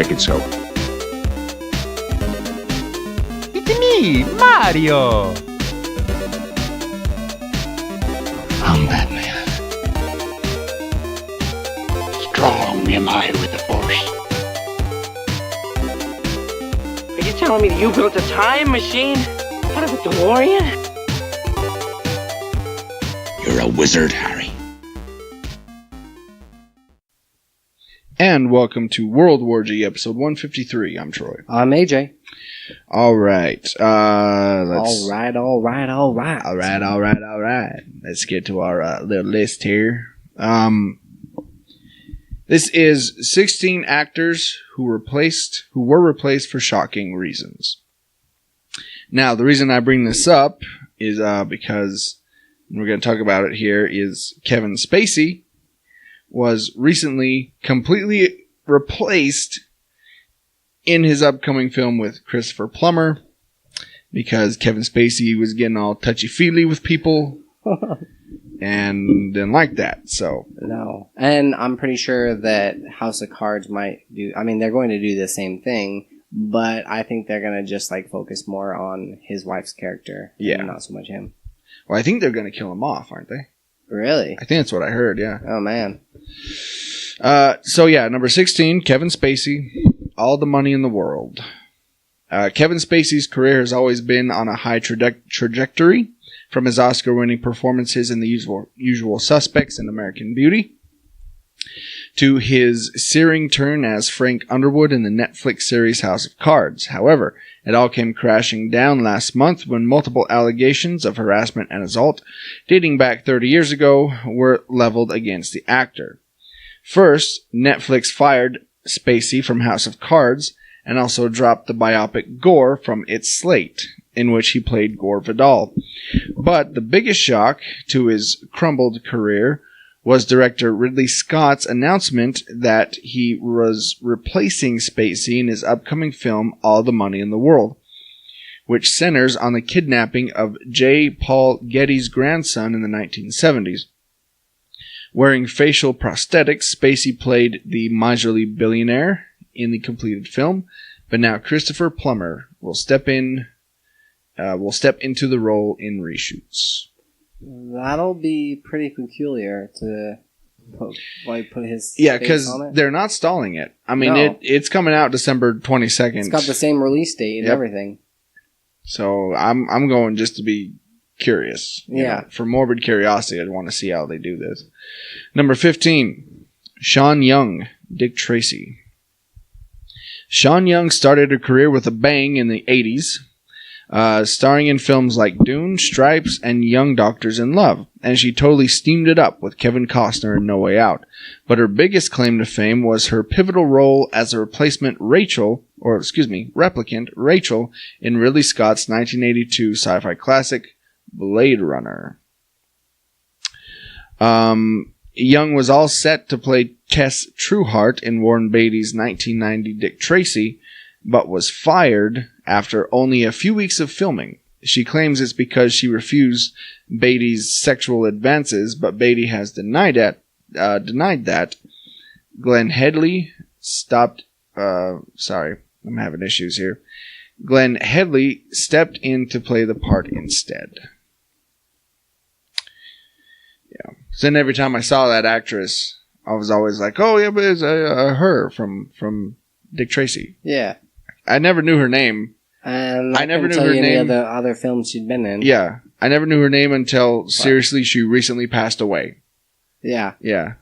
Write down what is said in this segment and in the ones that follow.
Make it so. It's me, Mario! I'm Batman. Strong am I with the Force. Are you telling me that you built a time machine out of a DeLorean? You're a wizard, Harry. And welcome to World War G, episode 153. I'm Troy. I'm AJ. All right. All right. Let's get to our little list here. This is 16 actors who were replaced for shocking reasons. Now, the reason I bring this up is because we're going to talk about it here is Kevin Spacey was recently completely replaced in his upcoming film with Christopher Plummer because Kevin Spacey was getting all touchy-feely with people and didn't like that. So No. And I'm pretty sure that House of Cards might do... I mean, they're going to do the same thing, but I think they're going to just focus more on his wife's character. Yeah. And not so much him. Well, I think they're going to kill him off, aren't they? Really? I think that's what I heard, yeah. Oh, man. Number 16, Kevin Spacey, All the Money in the World. Kevin Spacey's career has always been on a high trajectory, from his Oscar-winning performances in The Usual Suspects and American Beauty, to his searing turn as Frank Underwood in the Netflix series House of Cards. However, it all came crashing down last month when multiple allegations of harassment and assault, dating back 30 years ago, were leveled against the actor. First, Netflix fired Spacey from House of Cards and also dropped the biopic Gore from its slate, in which he played Gore Vidal. But the biggest shock to his crumbled career was director Ridley Scott's announcement that he was replacing Spacey in his upcoming film All the Money in the World, which centers on the kidnapping of J. Paul Getty's grandson in the 1970s. Wearing facial prosthetics, Spacey played the miserly billionaire in the completed film, but now Christopher Plummer will step into the role in reshoots. That'll be pretty peculiar to put his Yeah, face because on it. they're not stalling it. I mean, No. it's coming out December 22nd. It's got the same release date and Yep. everything. So I'm going just to be curious. You Yeah. know, for morbid curiosity, I'd want to see how they do this. Number 15, Sean Young, Dick Tracy. Sean Young started a career with a bang in the 80s. Starring in films like Dune, Stripes, and Young Doctors in Love, and she totally steamed it up with Kevin Costner in No Way Out. But her biggest claim to fame was her pivotal role as a replicant Rachel in Ridley Scott's 1982 sci-fi classic Blade Runner. Young was all set to play Tess Trueheart in Warren Beatty's 1990 Dick Tracy, but was fired after only a few weeks of filming. She claims it's because she refused Beatty's sexual advances, but Beatty has denied that. Glenn Headley stopped... sorry, I'm having issues here. Glenn Headley stepped in to play the part instead. Yeah. So then every time I saw that actress, I was always like, oh yeah, but it's her from Dick Tracy. Yeah. I never knew her name. And I never knew tell her you any name. of the other films she'd been in. Yeah. I never knew her name until, seriously, she recently passed away. Yeah. Yeah.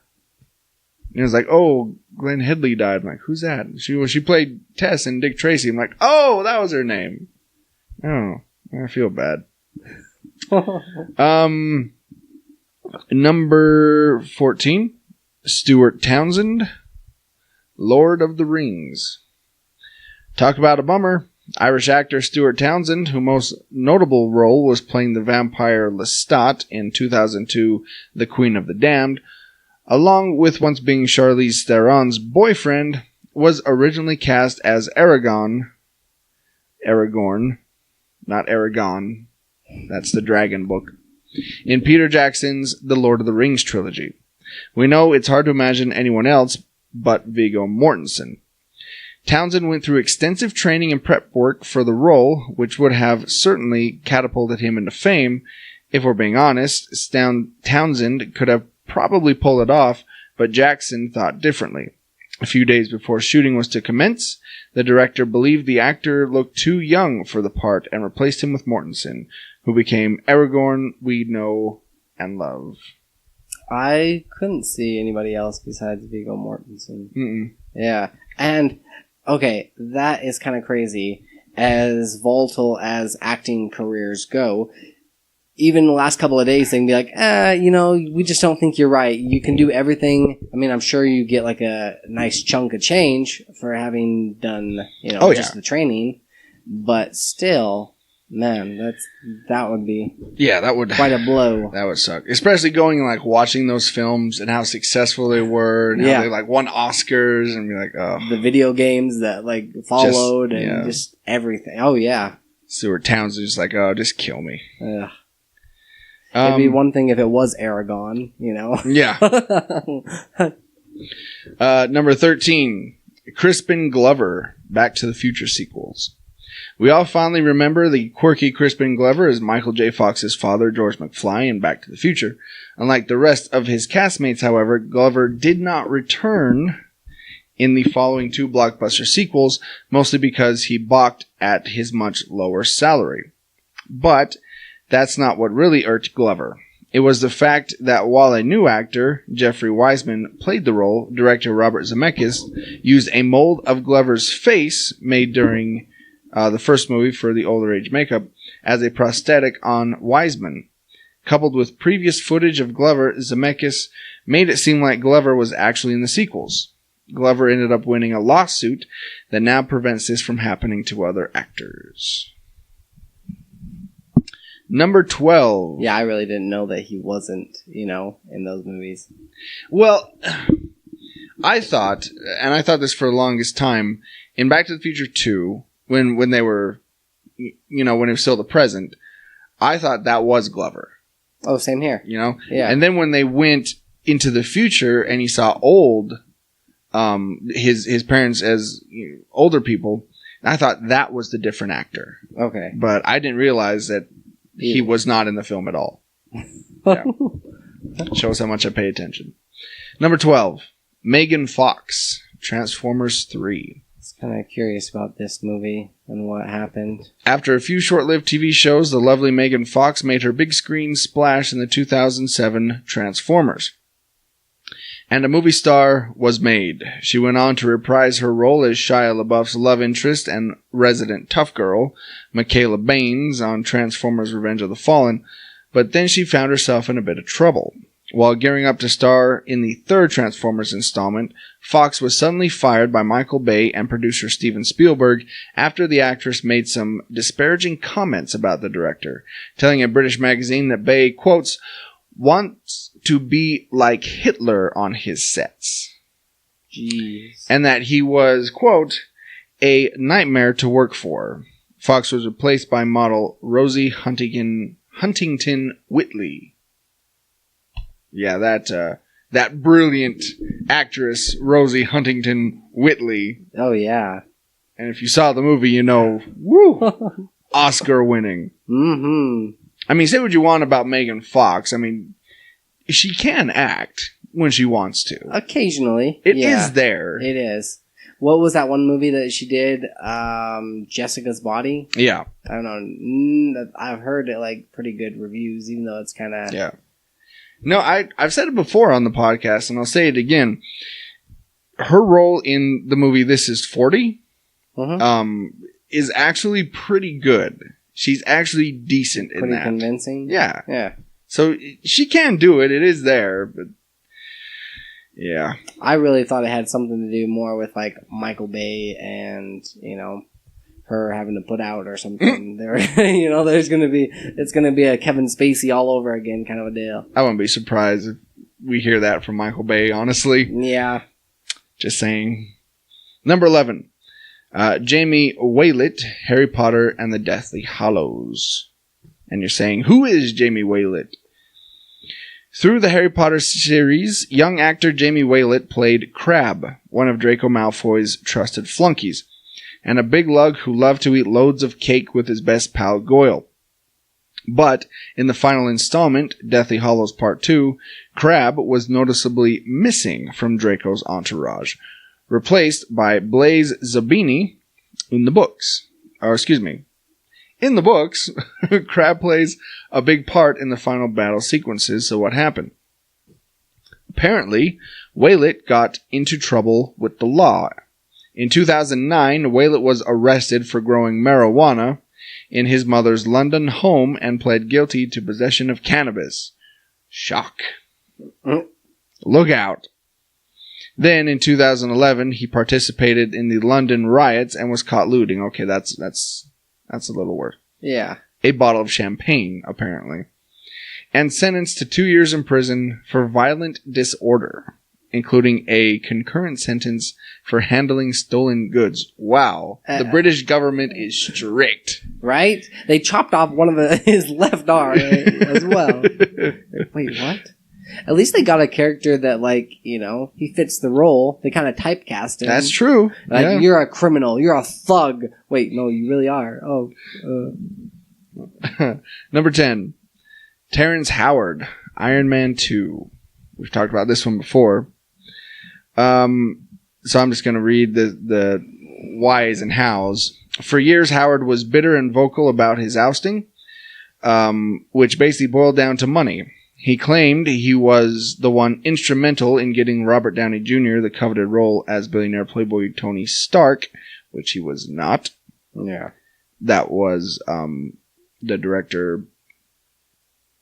And it was like, oh, Glenn Headley died. I'm like, who's that? She played Tess in Dick Tracy. I'm like, oh, that was her name. Oh, I feel bad. Number 14, Stuart Townsend, Lord of the Rings. Talk about a bummer. Irish actor Stuart Townsend, whose most notable role was playing the vampire Lestat in 2002 The Queen of the Damned, along with once being Charlize Theron's boyfriend, was originally cast as Aragorn, not Aragon, that's the Dragon book, in Peter Jackson's The Lord of the Rings trilogy. We know it's hard to imagine anyone else but Viggo Mortensen. Townsend went through extensive training and prep work for the role, which would have certainly catapulted him into fame. If we're being honest, Townsend could have probably pulled it off, but Jackson thought differently. A few days before shooting was to commence, the director believed the actor looked too young for the part and replaced him with Mortensen, who became Aragorn we know and love. I couldn't see anybody else besides Viggo Mortensen. Mm-mm. Yeah. And, okay, that is kind of crazy. As volatile as acting careers go, even the last couple of days, they can be like, we just don't think you're right. You can do everything. I mean, I'm sure you get like a nice chunk of change for having done, just the training. But still, man, that would be quite a blow. That would suck. Especially going and like watching those films and how successful they were and how they like won Oscars and be like, oh. The video games that like followed just everything. Oh, yeah. Stuart Townsend's just like, oh, just kill me. Ugh. It'd be one thing if it was Aragon, Yeah. Number 13, Crispin Glover, Back to the Future sequels. We all fondly remember the quirky Crispin Glover as Michael J. Fox's father, George McFly, in Back to the Future. Unlike the rest of his castmates, however, Glover did not return in the following 2 blockbuster sequels, mostly because he balked at his much lower salary. But that's not what really irked Glover. It was the fact that while a new actor, Jeffrey Wiseman, played the role, director Robert Zemeckis used a mold of Glover's face made during the first movie for the older age makeup as a prosthetic on Wiseman. Coupled with previous footage of Glover, Zemeckis made it seem like Glover was actually in the sequels. Glover ended up winning a lawsuit that now prevents this from happening to other actors. Number 12. Yeah, I really didn't know that he wasn't, in those movies. Well, I thought this for the longest time, in Back to the Future 2, when they were, when it was still the present, I thought that was Glover. Oh, same here. Yeah. And then when they went into the future and he saw old, his parents as older people, I thought that was the different actor. Okay. But I didn't realize that he was not in the film at all. Yeah. Shows how much I pay attention. Number 12, Megan Fox, Transformers 3. I was kind of curious about this movie and what happened. After a few short-lived TV shows, the lovely Megan Fox made her big screen splash in the 2007 Transformers. And a movie star was made. She went on to reprise her role as Shia LaBeouf's love interest and resident tough girl, Michaela Baines, on Transformers Revenge of the Fallen, but then she found herself in a bit of trouble. While gearing up to star in the 3rd Transformers installment, Fox was suddenly fired by Michael Bay and producer Steven Spielberg after the actress made some disparaging comments about the director, telling a British magazine that Bay, quotes, wants to be like Hitler on his sets. Jeez. And that he was, quote, a nightmare to work for. Fox was replaced by model Rosie Huntington Whiteley. Yeah, that brilliant actress, Rosie Huntington Whiteley. Oh, yeah. And if you saw the movie, woo, Oscar winning. Mm-hmm. I mean, say what you want about Megan Fox. I mean, she can act when she wants to. Occasionally. It is there. It is. What was that one movie that she did? Jessica's Body? Yeah. I don't know. I've heard it like pretty good reviews, even though it's kind of... Yeah. No, I've said it before on the podcast, and I'll say it again. Her role in the movie This Is 40 is actually pretty good. She's actually decent in that. Pretty convincing? Yeah. Yeah. So she can do it. It is there, but yeah. I really thought it had something to do more with like Michael Bay and, her having to put out or something. It's gonna be a Kevin Spacey all over again kind of a deal. I wouldn't be surprised if we hear that from Michael Bay, honestly. Yeah. Just saying. Number 11. Jamie Waylett, Harry Potter and the Deathly Hallows. And you're saying, who is Jamie Waylett? Through the Harry Potter series, young actor Jamie Waylett played Crabbe, one of Draco Malfoy's trusted flunkies, and a big lug who loved to eat loads of cake with his best pal Goyle. But in the final installment, Deathly Hallows Part 2, Crabbe was noticeably missing from Draco's entourage, replaced by Blaise Zabini in the books. In the books, Crabbe plays a big part in the final battle sequences, so what happened? Apparently, Waylett got into trouble with the law. In 2009, Waylett was arrested for growing marijuana in his mother's London home and pled guilty to possession of cannabis. Shock. Look out. Then, in 2011, he participated in the London riots and was caught looting. Okay, that's a little worse. Yeah. A bottle of champagne, apparently. And sentenced to 2 years in prison for violent disorder, including a concurrent sentence for handling stolen goods. Wow. The British government is strict. Right? They chopped off one of his left arm as well. Wait, what? At least they got a character that, like, you know, he fits the role. They kind of typecast him. That's true. Like, yeah. You're a criminal. You're a thug. Wait, no, you really are. Oh. Number 10. Terrence Howard, Iron Man 2. We've talked about this one before. So I'm just going to read the whys and hows. For years, Howard was bitter and vocal about his ousting, which basically boiled down to money. He claimed he was the one instrumental in getting Robert Downey Jr. the coveted role as billionaire playboy Tony Stark, which he was not. Yeah. That was the director.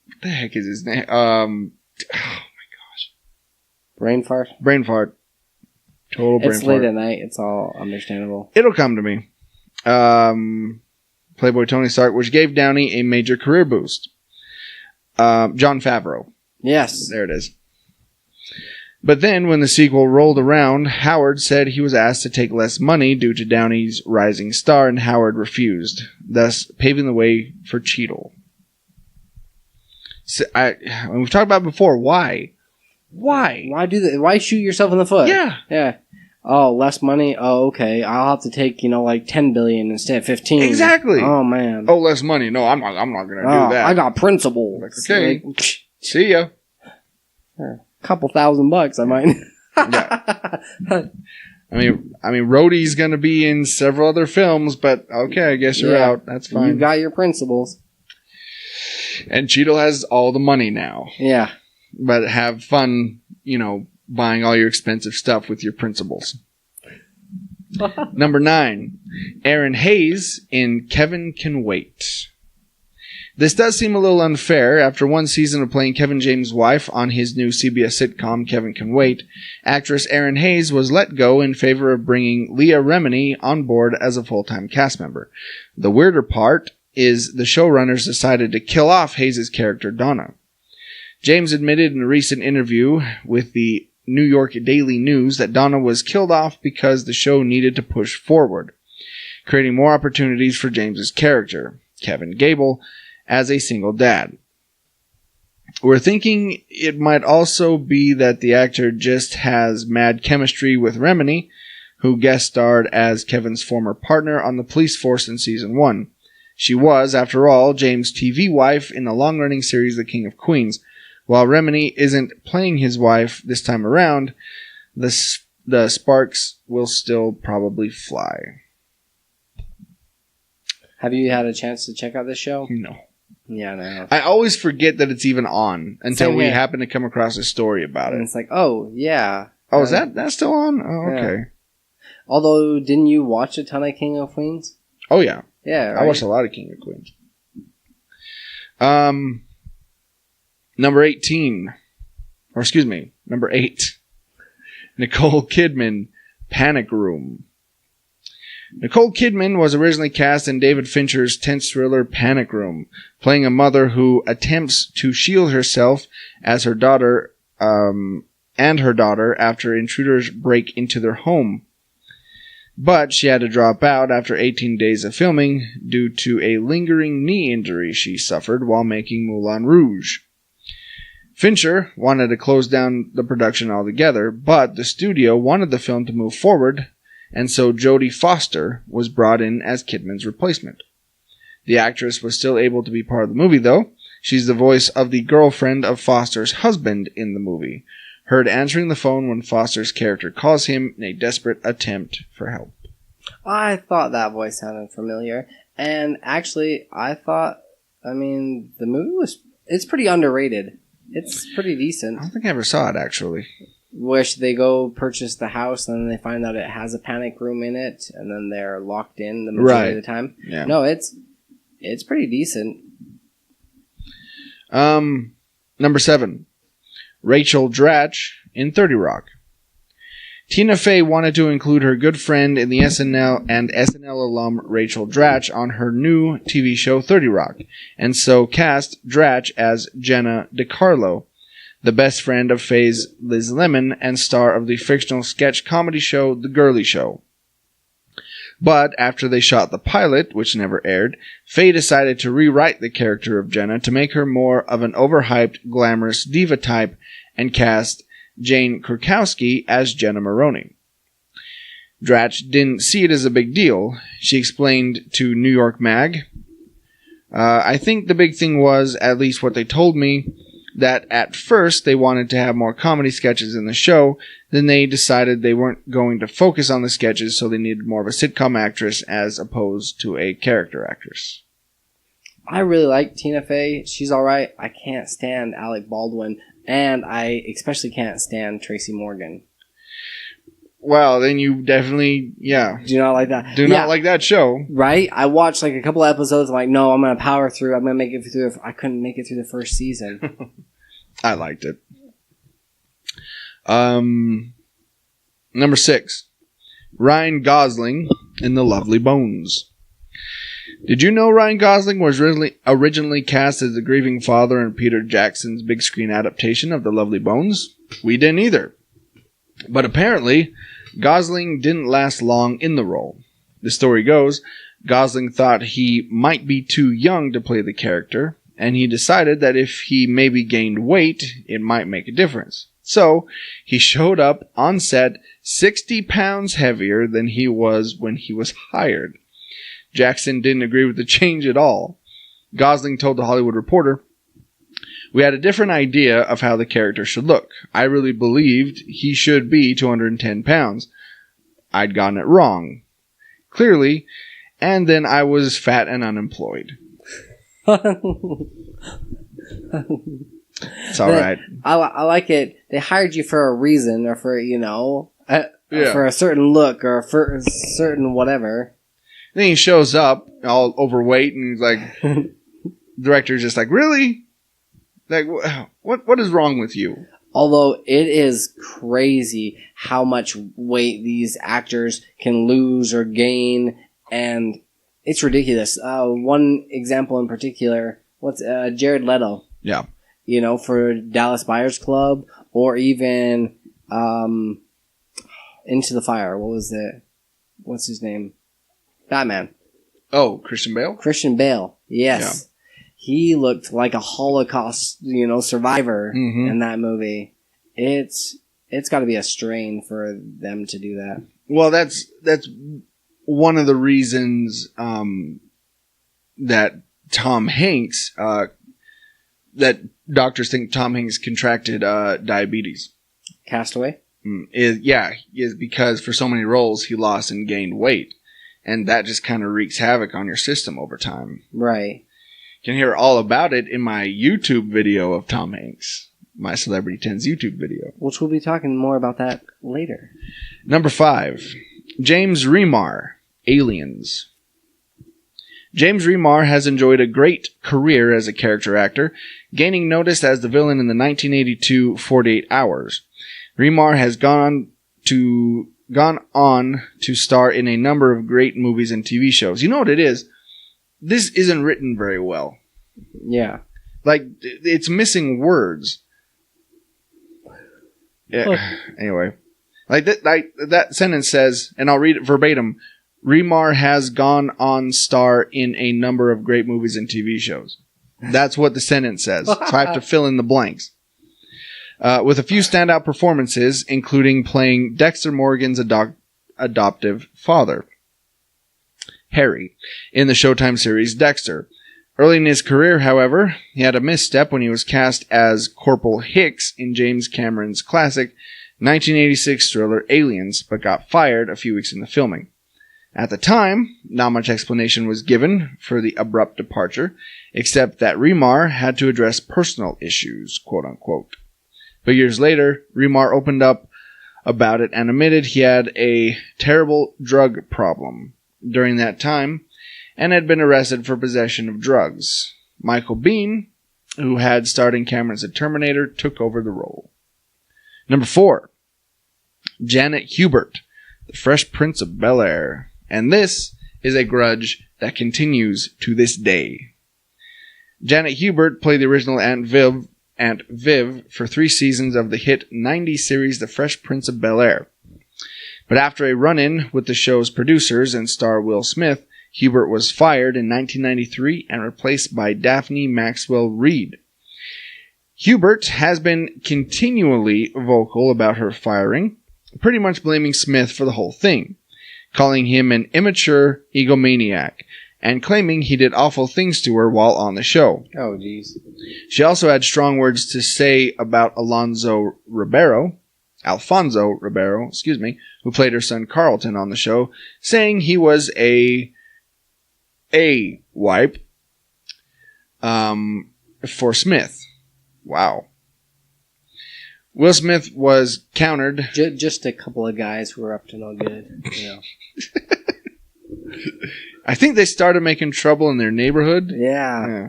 What the heck is his name? Oh my gosh. Brain fart? Brain fart. Total brain fart. It's late at night. It's all understandable. It'll come to me. Playboy Tony Stark, which gave Downey a major career boost. Jon Favreau. Yes. There it is. But then, when the sequel rolled around, Howard said he was asked to take less money due to Downey's rising star, and Howard refused, thus paving the way for Cheadle. So we've talked about it before. Why? Why do that? Why shoot yourself in the foot? Yeah. Yeah. Oh, less money? Oh, okay. I'll have to take, like 10 billion instead of 15. Exactly. Oh, man. Oh, less money. No, I'm not going to do that. I got principles. Okay. See ya. A couple $1,000, I might. Yeah. I mean, Rhodey's going to be in several other films, but okay, I guess you're out. That's fine. You got your principles. And Cheadle has all the money now. Yeah. But have fun, buying all your expensive stuff with your principals. Number 9. Aaron Hayes in Kevin Can Wait. This does seem a little unfair. After one season of playing Kevin James' wife on his new CBS sitcom Kevin Can Wait, actress Aaron Hayes was let go in favor of bringing Leah Remini on board as a full-time cast member. The weirder part is the showrunners decided to kill off Hayes' character Donna. James admitted in a recent interview with the New York Daily News that Donna was killed off because the show needed to push forward, creating more opportunities for James's character, Kevin Gable, as a single dad. We're thinking it might also be that the actor just has mad chemistry with Remini, who guest starred as Kevin's former partner on the police force in season 1. She was, after all, James' TV wife in the long-running series The King of Queens. While Remini isn't playing his wife this time around, the sparks will still probably fly. Have you had a chance to check out this show? No. Yeah, no. I always forget that it's even on until Same we here. happen to come across a story about And it. it's like, oh, yeah. Oh, is that's still on? Oh, Yeah. okay. Although, didn't you watch a ton of King of Queens? Oh, yeah. Yeah, right? I watched a lot of King of Queens. Number 18. Or excuse me, number 8. Nicole Kidman, Panic Room. Nicole Kidman was originally cast in David Fincher's tense thriller Panic Room, playing a mother who attempts to shield herself as her daughter after intruders break into their home. But she had to drop out after 18 days of filming due to a lingering knee injury she suffered while making Moulin Rouge. Fincher wanted to close down the production altogether, but the studio wanted the film to move forward, and so Jodie Foster was brought in as Kidman's replacement. The actress was still able to be part of the movie, though. She's the voice of the girlfriend of Foster's husband in the movie, heard answering the phone when Foster's character calls him in a desperate attempt for help. I thought that voice sounded familiar. And actually, the movie it's pretty underrated. It's pretty decent. I don't think I ever saw it, actually. Wish they go purchase the house and then they find out it has a panic room in it and then they're locked in the majority of the time. Yeah. No, it's pretty decent. Number 7. Rachel Dratch in 30 Rock. Tina Fey wanted to include her good friend in the SNL alum Rachel Dratch on her new TV show 30 Rock, and so cast Dratch as Jenna DiCarlo, the best friend of Fey's Liz Lemon and star of the fictional sketch comedy show The Girly Show. But after they shot the pilot, which never aired, Fey decided to rewrite the character of Jenna to make her more of an overhyped, glamorous diva type and cast Jane Krakowski as Jenna Maroney. Dratch didn't see it as a big deal. She explained to New York Mag, I think the big thing was, at least what they told me, that at first they wanted to have more comedy sketches in the show, then they decided they weren't going to focus on the sketches, so they needed more of a sitcom actress as opposed to a character actress. I really like Tina Fey. She's alright. I can't stand Alec Baldwin. And I especially can't stand Tracy Morgan. Well, then you definitely, Do you not like that? not like that show. Right? I watched like a couple episodes. I'm like, no, I'm going to power through. I'm going to make it through. I couldn't make it through the first season. I liked it. Number 6. Ryan Gosling in The Lovely Bones. Did you know Ryan Gosling was originally cast as the grieving father in Peter Jackson's big screen adaptation of The Lovely Bones? We didn't either. But apparently, Gosling didn't last long in the role. The story goes, Gosling thought he might be too young to play the character, and he decided that if he maybe gained weight, it might make a difference. So, he showed up on set 60 pounds heavier than he was when he was hired. Jackson didn't agree with the change at all. Gosling told The Hollywood Reporter, "We had a different idea of how the character should look. I really believed he should be 210 pounds. I'd gotten it wrong. Clearly. And then I was fat and unemployed." It's alright. I like it. They hired you for a reason, or for, for a certain look, or for a certain whatever. Then he shows up, all overweight, and he's like, director's just like, really? Like, what is wrong with you? Although it is crazy how much weight these actors can lose or gain, and it's ridiculous. One example in particular, Jared Leto? Yeah. For Dallas Buyers Club, or even Into the Fire. What's his name? Batman. Oh, Christian Bale? Christian Bale, yes. Yeah. He looked like a Holocaust, survivor in that movie. It's got to be a strain for them to do that. Well, that's one of the reasons that Tom Hanks, that doctors think Tom Hanks contracted diabetes. Castaway? Is because for so many roles he lost and gained weight. And that just kind of wreaks havoc on your system over time. Right. You can hear all about it in my YouTube video of Tom Hanks. My Celebrity 10's YouTube video. Which we'll be talking more about that later. Number 5. James Remar, Aliens. James Remar has enjoyed a great career as a character actor, gaining notice as the villain in the 1982 48 Hours. Remar has gone on to star in a number of great movies and TV shows. You know what it is? This isn't written very well. Yeah. Like, it's missing words. Yeah. Anyway. That sentence says, and I'll read it verbatim, Remar has gone on star in a number of great movies and TV shows. That's what the sentence says. So I have to fill in the blanks. with a few standout performances, including playing Dexter Morgan's adoptive father, Harry, in the Showtime series Dexter. Early in his career, however, he had a misstep when he was cast as Corporal Hicks in James Cameron's classic 1986 thriller Aliens, but got fired a few weeks into filming. At the time, not much explanation was given for the abrupt departure, except that Remar had to address personal issues, quote-unquote. But years later, Remar opened up about it and admitted he had a terrible drug problem during that time and had been arrested for possession of drugs. Michael Biehn, who had starred in Cameron's The Terminator, took over the role. Number 4, Janet Hubert, The Fresh Prince of Bel-Air. And this is a grudge that continues to this day. Janet Hubert played the original Aunt Viv for 3 seasons of the hit 90s series The Fresh Prince of Bel-Air. But after a run-in with the show's producers and star Will Smith, Hubert was fired in 1993 and replaced by Daphne Maxwell Reid. Hubert has been continually vocal about her firing, pretty much blaming Smith for the whole thing, calling him an immature egomaniac, and claiming he did awful things to her while on the show. Oh, jeez. She also had strong words to say about Alfonso Ribeiro, who played her son Carlton on the show, saying he was a wipe for Smith. Wow. Will Smith was countered. Just a couple of guys who were up to no good. You know. I think they started making trouble in their neighborhood. Yeah.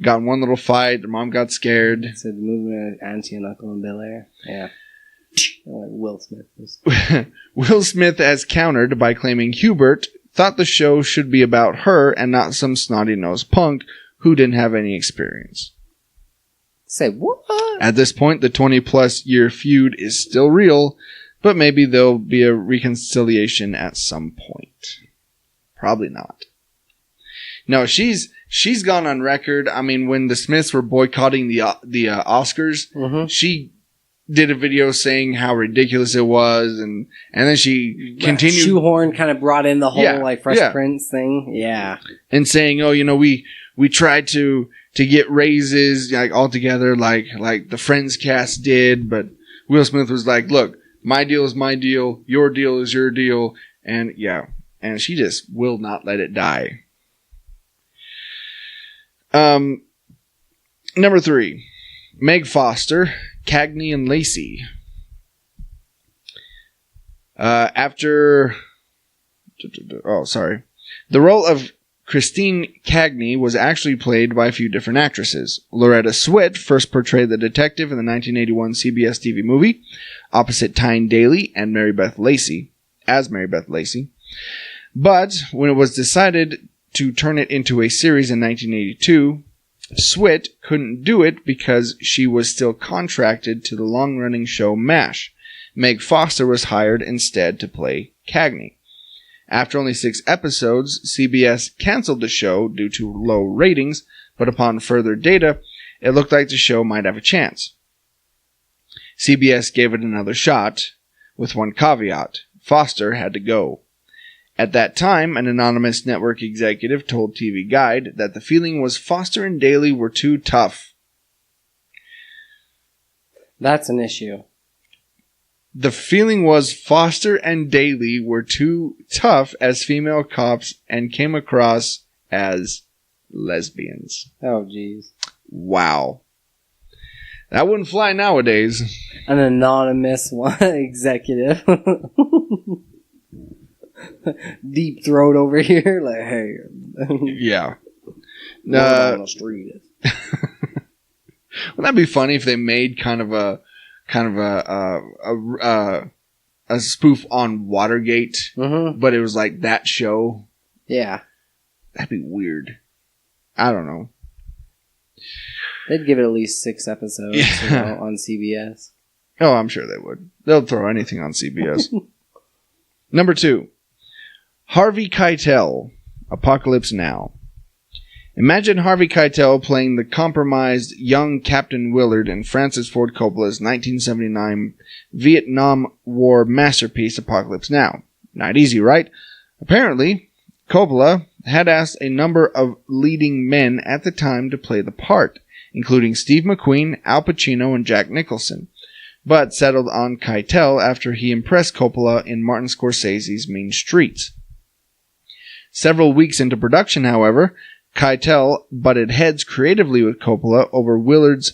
Got in one little fight. Their mom got scared. Said the movement of Auntie and Uncle in Bel-Air. Yeah. Like Will Smith was. Will Smith has countered by claiming Hubert thought the show should be about her and not some snotty-nosed punk who didn't have any experience. Say what? At this point, the 20-plus year feud is still real, but maybe there'll be a reconciliation at some point. Probably not. No, she's gone on record. I mean, when the Smiths were boycotting the Oscars, she did a video saying how ridiculous it was, and then she continued. Shoehorn kind of brought in the whole Fresh Prince thing. Yeah. And saying, oh, we tried to get raises all together like the Friends cast did, but Will Smith was like, look, my deal is my deal, your deal is your deal, and she just will not let it die. Number 3, Meg Foster, Cagney and Lacey. The role of Christine Cagney was actually played by a few different actresses. Loretta Swit first portrayed the detective in the 1981 CBS TV movie, opposite Tyne Daly and Mary Beth Lacey. But when it was decided to turn it into a series in 1982, Swit couldn't do it because she was still contracted to the long-running show MASH. Meg Foster was hired instead to play Cagney. After only 6 episodes, CBS canceled the show due to low ratings, but upon further data, it looked like the show might have a chance. CBS gave it another shot, with one caveat: Foster had to go. At that time, an anonymous network executive told TV Guide that the feeling was Foster and Daly were too tough. That's an issue. The feeling was Foster and Daly were too tough as female cops and came across as lesbians. Oh, jeez. Wow. That wouldn't fly nowadays. An anonymous executive. Deep throat over here. Like, hey. Yeah. On the street. Wouldn't that be funny if they made kind of a spoof on Watergate, but it was like that show? Yeah. That'd be weird. I don't know. They'd give it at least 6 episodes on CBS. Oh, I'm sure they would. They'll throw anything on CBS. Number 2. Harvey Keitel, Apocalypse Now. Imagine Harvey Keitel playing the compromised young Captain Willard in Francis Ford Coppola's 1979 Vietnam War masterpiece Apocalypse Now. Not easy, right? Apparently, Coppola had asked a number of leading men at the time to play the part, including Steve McQueen, Al Pacino, and Jack Nicholson, but settled on Keitel after he impressed Coppola in Martin Scorsese's Mean Streets. Several weeks into production, however, Keitel butted heads creatively with Coppola over Willard's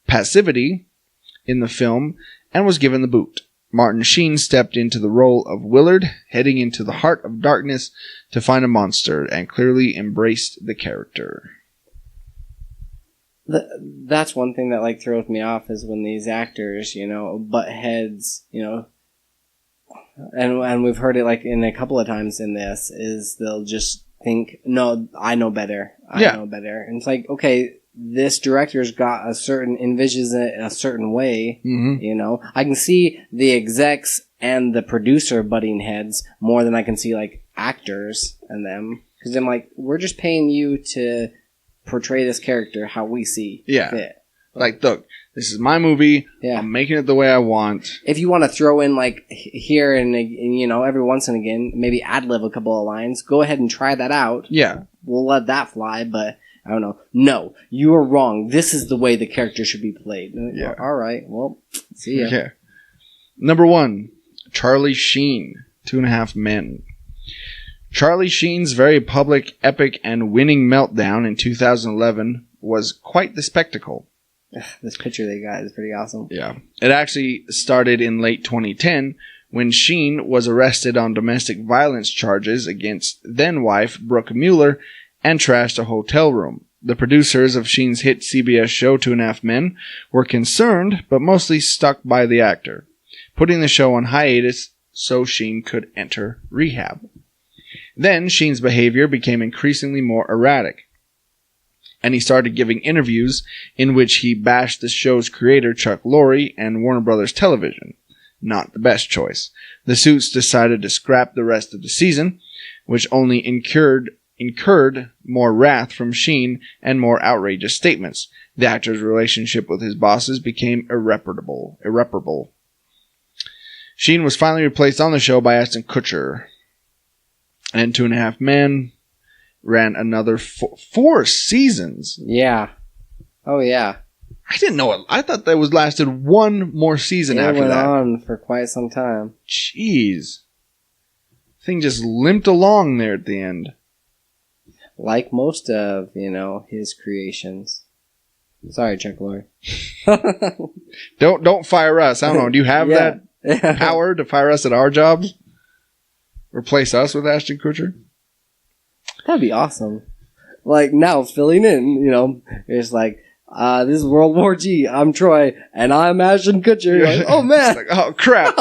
passivity in the film and was given the boot. Martin Sheen stepped into the role of Willard, heading into the heart of darkness to find a monster, and clearly embraced the character. That's one thing that like throws me off is when these actors, butt heads, and we've heard it like in a couple of times in this, is they'll just think, no, I know better. I know better. And it's like, okay, this director's got envisions it a certain way, I can see the execs and the producer butting heads more than I can see like actors and them. Because I'm like, we're just paying you to portray this character how we see fit. Like, look, this is my movie. Yeah. I'm making it the way I want. If you want to throw in like here and every once and again, maybe ad-lib a couple of lines, go ahead and try that out. Yeah. We'll let that fly, but I don't know. No, you are wrong. This is the way the character should be played. Yeah. All right. Well, see ya. Okay. Number 1, Charlie Sheen, 2.5 Men. Charlie Sheen's very public, epic, and winning meltdown in 2011 was quite the spectacle. This picture they got is pretty awesome. Yeah. It actually started in late 2010 when Sheen was arrested on domestic violence charges against then-wife Brooke Mueller and trashed a hotel room. The producers of Sheen's hit CBS show 2.5 Men were concerned, but mostly stuck by the actor, putting the show on hiatus so Sheen could enter rehab. Then Sheen's behavior became increasingly more erratic, and he started giving interviews in which he bashed the show's creator Chuck Lorre and Warner Brothers Television. Not the best choice. The suits decided to scrap the rest of the season, which only incurred more wrath from Sheen and more outrageous statements. The actor's relationship with his bosses became irreparable. Sheen was finally replaced on the show by Ashton Kutcher. And 2.5 Men ran another 4 seasons. Yeah. Oh, yeah. I didn't know it. I thought that was lasted one more season after that. It went on for quite some time. Jeez. Thing just limped along there at the end. Like most of, his creations. Sorry, Chuck Lorre. Don't fire us. I don't know. Do you have that power to fire us at our jobs? Replace us with Ashton Kutcher? That'd be awesome. Like, now filling in, it's like, this is World War G. I'm Troy, and I'm Ashton Kutcher. You're like, oh, man. Like, oh, crap.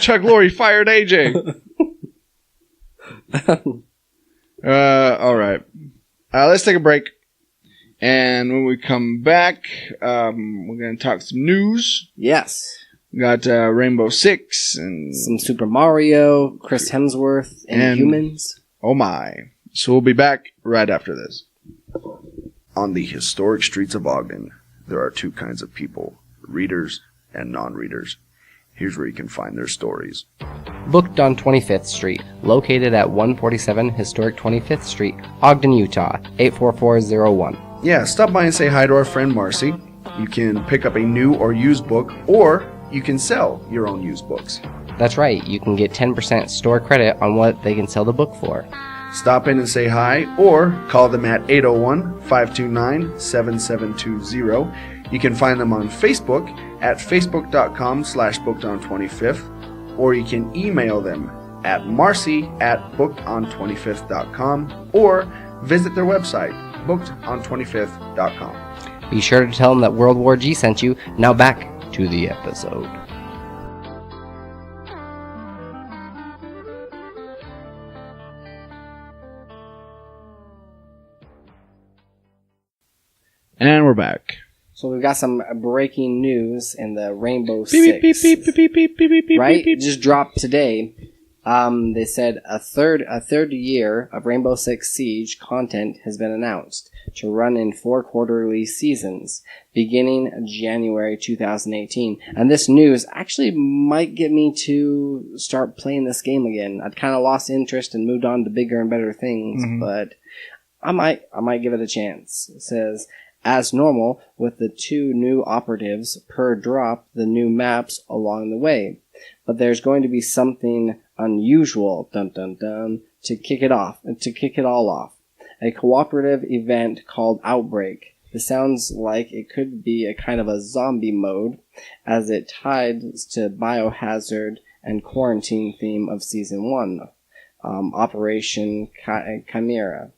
Chuck Lorre fired AJ. All right. Let's take a break. And when we come back, we're going to talk some news. Yes. We got Rainbow Six and some Super Mario, Chris Hemsworth, and Inhumans. Oh my. So we'll be back right after this. On the historic streets of Ogden, there are 2 kinds of people, readers and non-readers. Here's where you can find their stories. Booked on 25th Street, located at 147 Historic 25th Street, Ogden, Utah, 84401. Yeah, stop by and say hi to our friend Marcy. You can pick up a new or used book, or you can sell your own used books. That's right, you can get 10% store credit on what they can sell the book for. Stop in and say hi, or call them at 801-529-7720. You can find them on Facebook at facebook.com/bookedon25th, or you can email them at marcy@bookedon25th.com, or visit their website, bookedon25th.com. Be sure to tell them that World War G sent you. Now back to the episode. And we're back. So we've got some breaking news in the Rainbow Six. Beep, beep, beep, beep, beep, beep, beep, beep, right? Just dropped today. They said a third year of Rainbow Six Siege content has been announced to run in 4 quarterly seasons, beginning January 2018. And this news actually might get me to start playing this game again. I'd kind of lost interest and moved on to bigger and better things, but I might give it a chance. It says, as normal, with the 2 new operatives per drop, the new maps along the way. But there's going to be something unusual, dun dun dun, to kick it all off. A cooperative event called Outbreak. This sounds like it could be a kind of a zombie mode, as it ties to Biohazard and Quarantine theme of Season 1, Operation Chimera.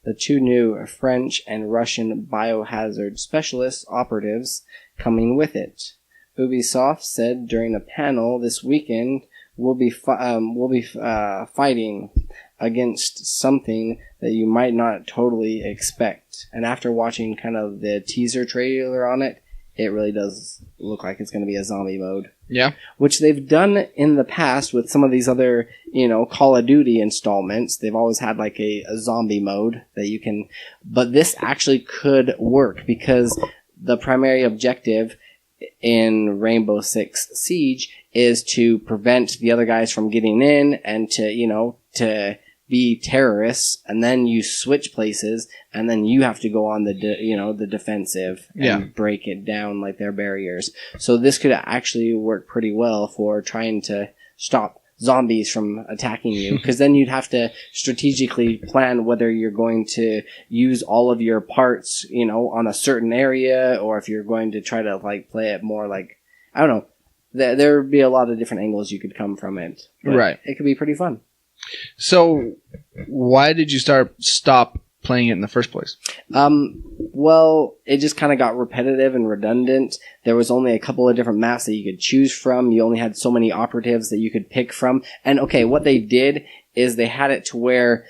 The 2 new French and Russian Biohazard specialist operatives coming with it. Ubisoft said during a panel this weekend, we'll be fighting against something that you might not totally expect. And after watching kind of the teaser trailer on it, it really does look like it's going to be a zombie mode. Yeah. Which they've done in the past with some of these other, Call of Duty installments. They've always had like a zombie mode that you can... But this actually could work because the primary objective in Rainbow Six Siege is to prevent the other guys from getting in and to be terrorists, and then you switch places, and then you have to go on the defensive and break it down like their barriers. So this could actually work pretty well for trying to stop zombies from attacking you, because then you'd have to strategically plan whether you're going to use all of your parts, on a certain area, or if you're going to try to like play it more like, I don't know. There would be a lot of different angles you could come from it. Right. It could be pretty fun. So, why did you stop playing it in the first place? Well, it just kind of got repetitive and redundant. There was only a couple of different maps that you could choose from. You only had so many operatives that you could pick from. And okay, what they did is they had it to where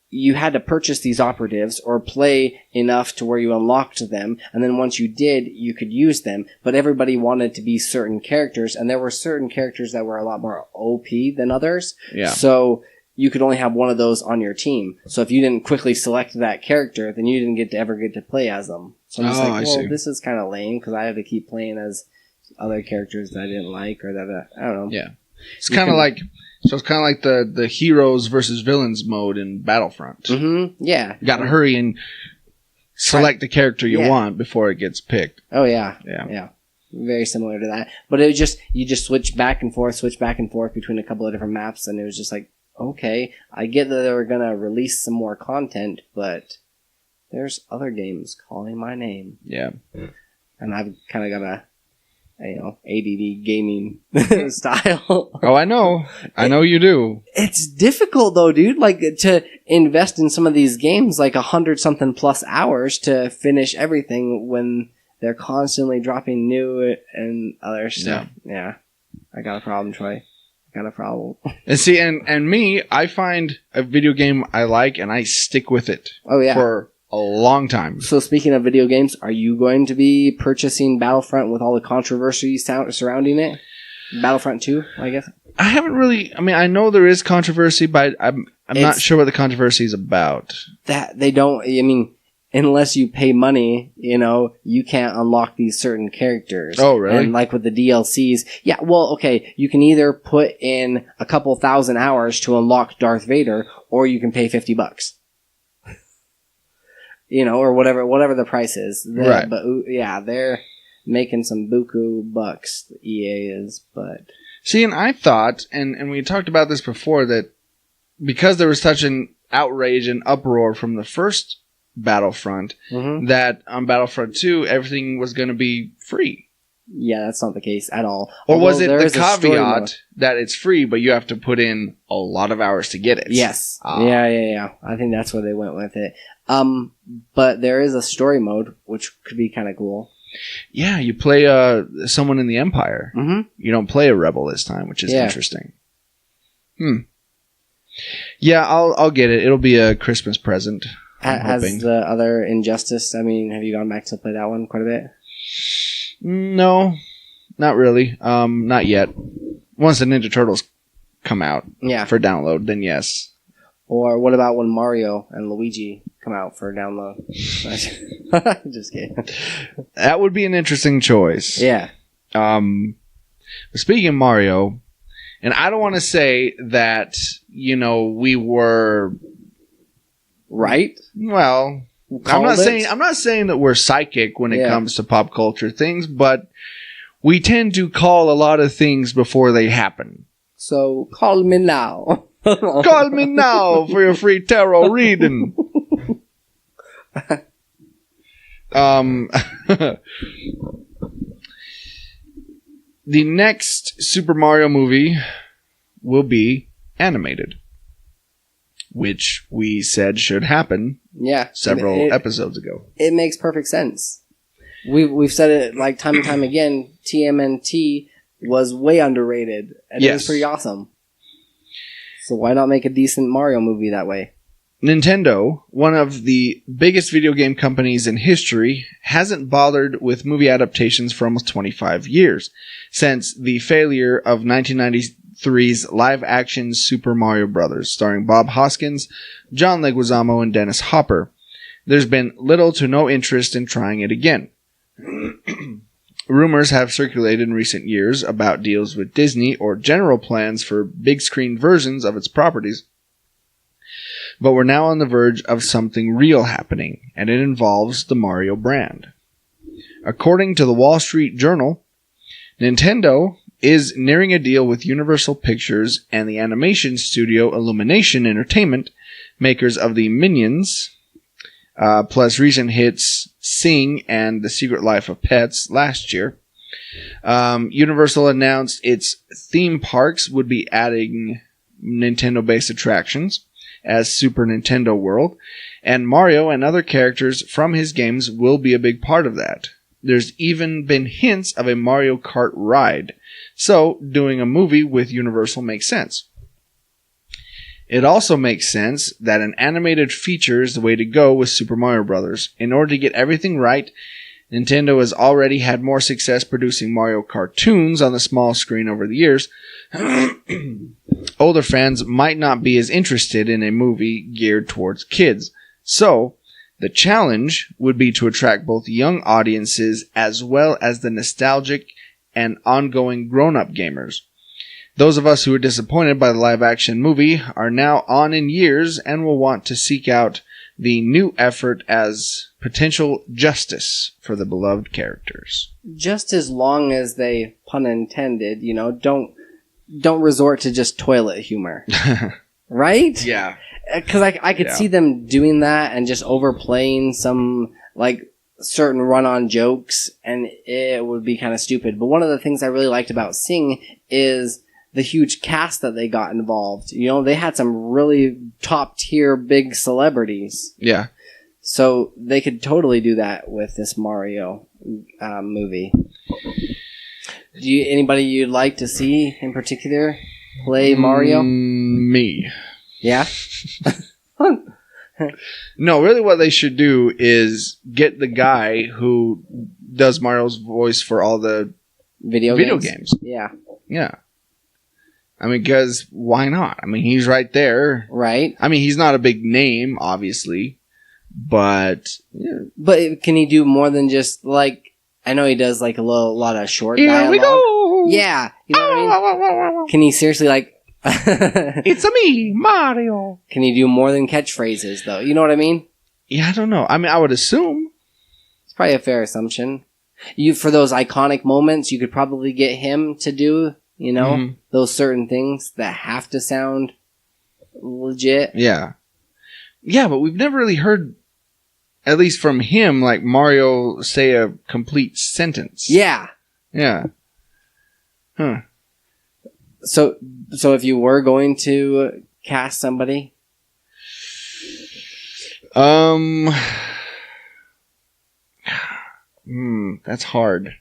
you had to purchase these operatives or play enough to where you unlocked them, and then once you did, you could use them, but everybody wanted to be certain characters, and there were certain characters that were a lot more OP than others. Yeah. So you could only have one of those on your team. So if you didn't quickly select that character, then you didn't ever get to play as them. So I'm just I see. This is kind of lame, because I had to keep playing as other characters that I didn't like, or that, I don't know. Yeah. It's kind of like... So it's kind of like the heroes versus villains mode in Battlefront. Mm-hmm. Yeah. You got to hurry and select the character you want before it gets picked. Oh, yeah. Yeah. Yeah. Very similar to that. But it was you just switch back and forth between a couple of different maps, and it was just like, okay, I get that they were going to release some more content, but there's other games calling my name. Yeah. And I've kind of got a ADD gaming style. Oh, I know. I know you do. It's difficult though, dude. Like to invest in some of these games, like 100-something plus hours to finish everything when they're constantly dropping new and other stuff. Yeah. I got a problem, Troy. I got a problem. And see, and me, I find a video game I like and I stick with it. Oh yeah. For a long time. So speaking of video games, are you going to be purchasing Battlefront with all the controversy surrounding it? Battlefront 2, I guess? I haven't really... I mean, I know there is controversy, but I'm not sure what the controversy is about. That they don't... I mean, unless you pay money, you can't unlock these certain characters. Oh, really? And like with the DLCs... Yeah, well, okay, you can either put in a couple thousand hours to unlock Darth Vader, or you can pay $50. Or whatever the price is. Right. But yeah, they're making some buku bucks, EA is, but... See, and I thought, and we talked about this before, that because there was such an outrage and uproar from the first Battlefront, that on Battlefront 2, everything was going to be free. Yeah, that's not the case at all. Or was it the caveat that it's free, but you have to put in a lot of hours to get it? Yes. Yeah. I think that's where they went with it. But there is a story mode, which could be kind of cool. Yeah, you play someone in the Empire. Mm-hmm. You don't play a rebel this time, which is interesting. Yeah, I'll get it. It'll be a Christmas present. Has the other Injustice, I mean, have you gone back to play that one quite a bit? No, not really. Not yet. Once the Ninja Turtles come out Yeah. for download, then yes. Or what about when Mario and Luigi come out for download? Just kidding. That would be an interesting choice. Yeah. Speaking of Mario, and I don't want to say that, we were Right? well. I'm not saying that we're psychic when it comes to pop culture things, but we tend to call a lot of things before they happen. So call me now. Call me now for your free tarot reading. The next Super Mario movie will be animated, which we said should happen several episodes ago. It makes perfect sense. We've said it like time and time again. TMNT was way underrated, and it was pretty awesome. So why not make a decent Mario movie that way? Nintendo, one of the biggest video game companies in history, hasn't bothered with movie adaptations for almost 25 years, since the failure of 1993's live-action Super Mario Bros., starring Bob Hoskins, John Leguizamo, and Dennis Hopper. There's been little to no interest in trying it again. Rumors have circulated in recent years about deals with Disney or general plans for big-screen versions of its properties. But we're now on the verge of something real happening, and it involves the Mario brand. According to the Wall Street Journal, Nintendo is nearing a deal with Universal Pictures and the animation studio Illumination Entertainment, makers of the Minions, plus recent hits Sing and The Secret Life of Pets last year. Universal announced its theme parks would be adding Nintendo-based attractions as Super Nintendo World, and Mario and other characters from his games will be a big part of that. There's even been hints of a Mario Kart ride, so doing a movie with Universal makes sense. It also makes sense that an animated feature is the way to go with Super Mario Bros. In order to get everything right, Nintendo has already had more success producing Mario cartoons on the small screen over the years. Older fans might not be as interested in a movie geared towards kids. So, the challenge would be to attract both young audiences as well as the nostalgic and ongoing grown-up gamers. Those of us who are disappointed by the live-action movie are now on in years and will want to seek out the new effort as potential justice for the beloved characters. Just as long as they, pun intended, don't resort to just toilet humor. Right? Yeah. Because I could see them doing that and just overplaying some, certain run-on jokes, and it would be kind of stupid. But one of the things I really liked about Sing is the huge cast that they got involved. They had some really top-tier big celebrities. Yeah. So they could totally do that with this Mario movie. Anybody you'd like to see in particular play Mario? Me. Yeah? No, really what they should do is get the guy who does Mario's voice for all the video games. Yeah. Yeah. I mean, because why not? I mean, he's right there. Right. I mean, he's not a big name, obviously, but... Yeah. But can he do more than just, I know he does, a lot of short Here dialogue. we go! Yeah. You know what I mean? Can he seriously, It's a me, Mario! Can he do more than catchphrases, though? You know what I mean? Yeah, I don't know. I mean, I would assume. It's probably a fair assumption. For those iconic moments, you could probably get him to do... those certain things that have to sound legit. Yeah. Yeah, but we've never really heard, at least from him, Mario say a complete sentence. Yeah. Yeah. Huh. So if you were going to cast somebody? That's hard.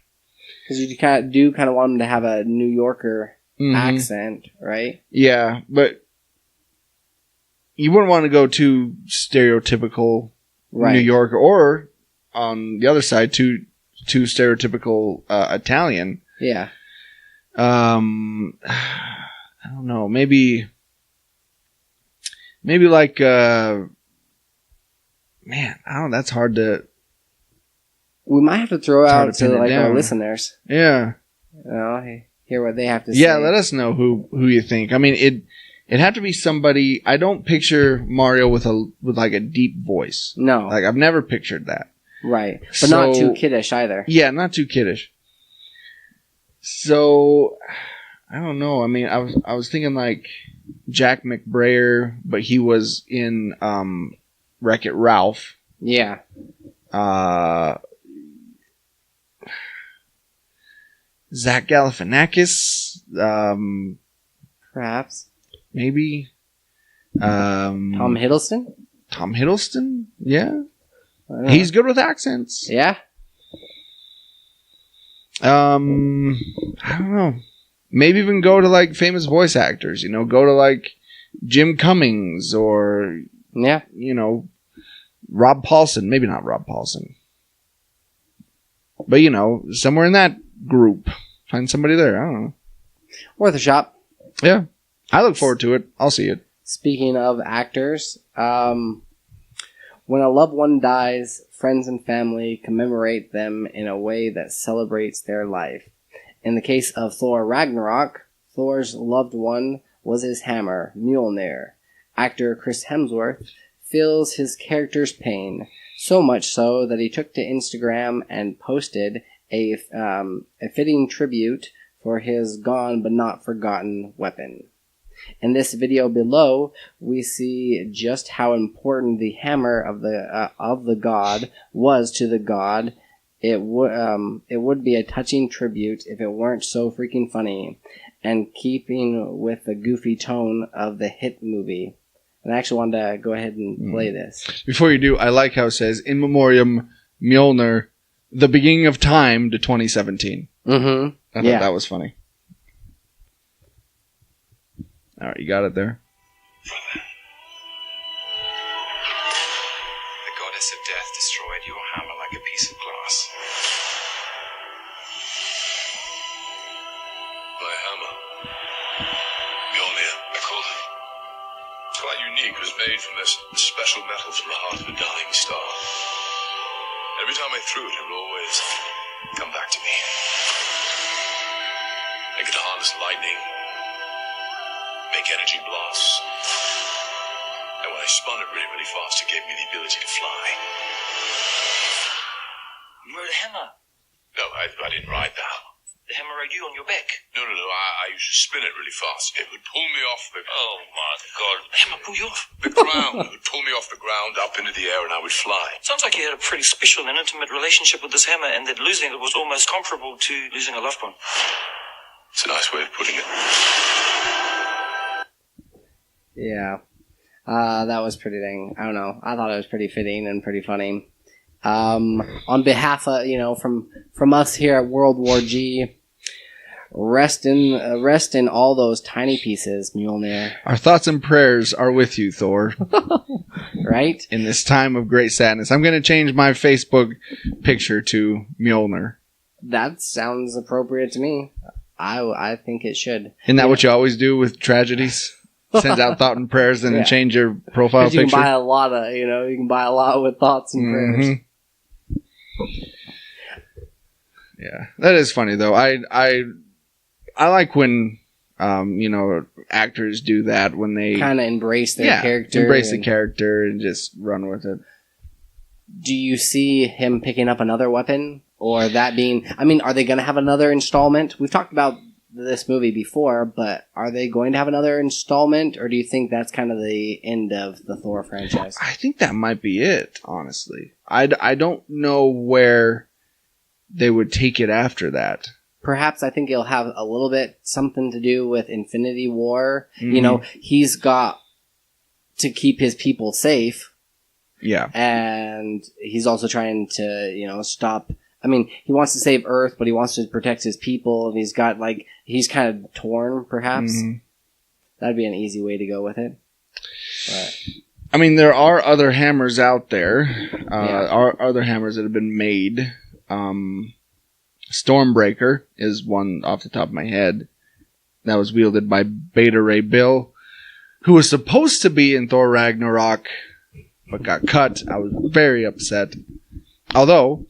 Because you kind of want him to have a New Yorker accent, right? Yeah, but you wouldn't want to go too stereotypical New York, or on the other side, too stereotypical Italian. Yeah. I don't know. Maybe like man, I don't know. That's hard to. We might have to throw It's hard out to to pin it like our down. listeners. Yeah. You know, hear what they have to say. Yeah, let us know who you think. I mean, it'd have to be somebody. I don't picture Mario with like a deep voice. No, Like I've never pictured that. right, but not So- too kiddish either. Yeah, not too kiddish. So I don't know. I mean, I was thinking like Jack McBrayer, but he was in Wreck-It Ralph. Yeah, Zach Galifianakis, perhaps maybe. Tom Hiddleston. Tom Hiddleston? Yeah. I don't know. He's good with accents. yeah. I don't know. Maybe even go to like famous voice actors, you know, go to like Jim Cummings or, Yeah, you know, Rob Paulson. Maybe not Rob Paulson. But, you know, somewhere in that group. Find somebody there. I don't know. worth a shot. Yeah. I look forward to it. I'll see it. Speaking of actors, when a loved one dies, friends and family commemorate them in a way that celebrates their life. In the case of Thor Ragnarok, Thor's loved one was his hammer, Mjolnir. Actor Chris Hemsworth feels his character's pain, so much so that he took to Instagram and posted a fitting tribute for his gone but not forgotten weapon. In this video below, we see just how important the hammer of the god was to the god. It would be a touching tribute if it weren't so freaking funny, and keeping with the goofy tone of the hit movie. And I actually wanted to go ahead and play this. Before you do, I like how it says, In Memoriam Mjolnir, the beginning of time to 2017. Mm-hmm. I thought that was funny. All right, you got it there. The goddess of death destroyed your hammer like a piece of glass. My hammer. Mjolnir, I call it. It's quite unique. It was made from this special metal from the heart of a dying star. Every time I threw it, it would always come back to me. I could harness lightning, make energy blasts. And when I spun it really, really fast, it gave me the ability to fly. You rode a hammer. No, I didn't ride that. The hammer rode you on your back. No, I used to spin it really fast. It would pull me off the Oh my god. The hammer pulled you off. ground. It would pull me off the ground up into the air and I would fly. Sounds like you had a pretty special and intimate relationship with this hammer, and that losing it was almost comparable to losing a loved one. It's a nice way of putting it. Yeah. That was pretty dang. I don't know. I thought it was pretty fitting and pretty funny. On behalf of, from us here at World War G, rest in all those tiny pieces, Mjolnir. Our thoughts and prayers are with you, Thor, Right? in this time of great sadness. I'm going to change my Facebook picture to Mjolnir. That sounds appropriate to me. I think it should. Isn't that what you always do with tragedies? Send out thought and prayers and then Yeah. change your profile 'Cause you picture? can buy a lot of, you can buy a lot with thoughts and prayers. Mhm. Yeah, that is funny though. I like when actors do that when they Kind of embrace their character. embrace the and- character and just run with it. Do you see him picking up another weapon? Or that being... I mean, are they going to have another installment? We've talked about this movie before, but are they going to have another installment? Or do you think that's kind of the end of the Thor franchise? I think that might be it, honestly. I don't know where they would take it after that. Perhaps I think it'll have a little bit something to do with Infinity War. Mhm. He's got to keep his people safe. Yeah. And he's also trying to, stop... I mean, he wants to save Earth, but he wants to protect his people, and he's kind of torn, perhaps. Mhm. That'd be an easy way to go with it. But, I mean, there are other hammers out there. Yeah. Are other hammers that have been made. Stormbreaker is one off the top of my head. that was wielded by Beta Ray Bill, who was supposed to be in Thor Ragnarok, but got cut. I was very upset. Although,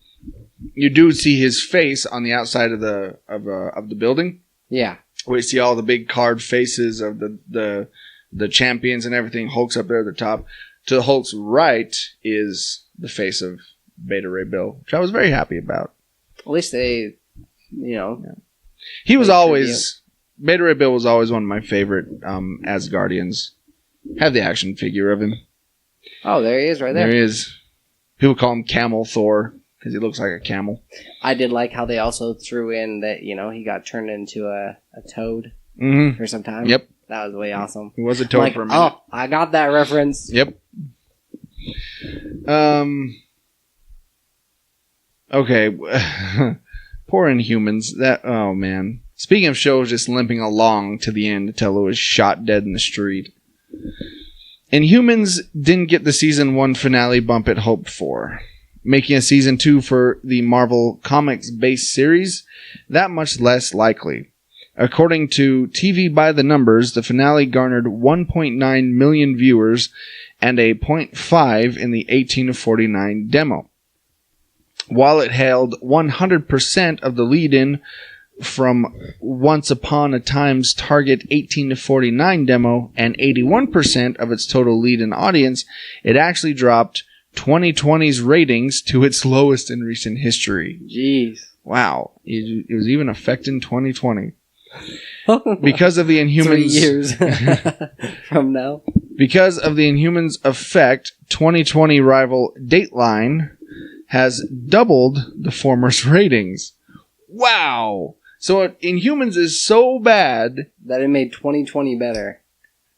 you do see his face on the outside of the building. Yeah. We see all the big carved faces of the champions and everything. Hulk's up there at the top. To Hulk's right is the face of Beta Ray Bill, which I was very happy about. At least they, Yeah. He was always... Beta Ray Bill was always one of my favorite Asgardians. Have the action figure of him. Oh, there he is right there. There he is. People call him Camel Thor because he looks like a camel. I did like how they also threw in that, he got turned into a toad for some time. Yep. That was way awesome. He was a toad for a minute. Oh, I got that reference. Yep. Okay. Poor Inhumans. Oh, man. Speaking of shows just limping along to the end until it was shot dead in the street. Inhumans didn't get the season 1 finale bump it hoped for, making a season 2 for the Marvel Comics based series that much less likely. According to TV by the Numbers, the finale garnered 1.9 million viewers and a 0.5 in the 18 to 49 demo. While it held 100% of the lead-in from Once Upon a Time's target 18 to 49 demo and 81% of its total lead-in audience, it actually dropped 2020's ratings to its lowest in recent history. Jeez. Wow. It was even affecting 2020. Because of the Inhumans... 3 years from now. Because of the Inhumans effect, 2020 rival Dateline has doubled the former's ratings. Wow! So Inhumans is so bad that it made 2020 better.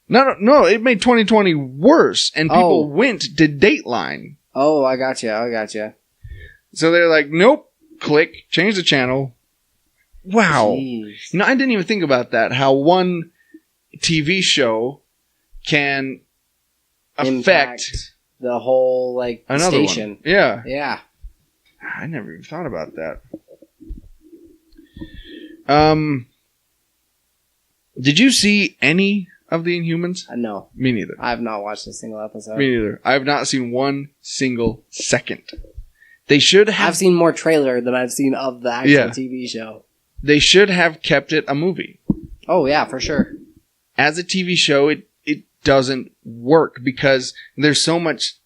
No, it made 2020 worse, and people went to Dateline. Oh, I gotcha. So they're like, nope, click, change the channel. Wow. Jeez. I didn't even think about that, how one TV show can affect the whole, another station. One. Yeah. Yeah. I never even thought about that. Did you see any of the Inhumans? No. Me neither. I have not watched a single episode. Me neither. I have not seen one single second. They should have... I've seen more trailer than I've seen of the actual TV show. They should have kept it a movie. Oh, yeah, for sure. As a TV show, it doesn't work because there's so much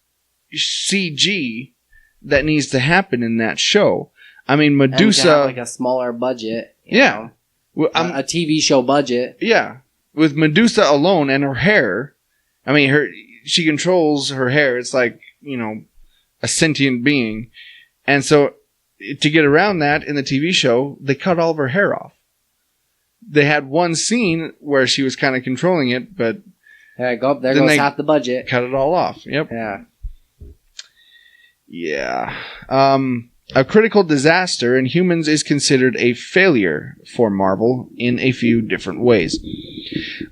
CG that needs to happen in that show. I mean, Medusa... And a smaller budget. Yeah. Well, a TV show budget. Yeah. With Medusa alone and her hair, I mean, she controls her hair. It's like, a sentient being. And so, to get around that in the TV show, they cut all of her hair off. They had one scene where she was kind of controlling it, but... There goes half the budget. Cut it all off. Yep. Yeah. Yeah. A critical disaster, Inhumans is considered a failure for Marvel in a few different ways.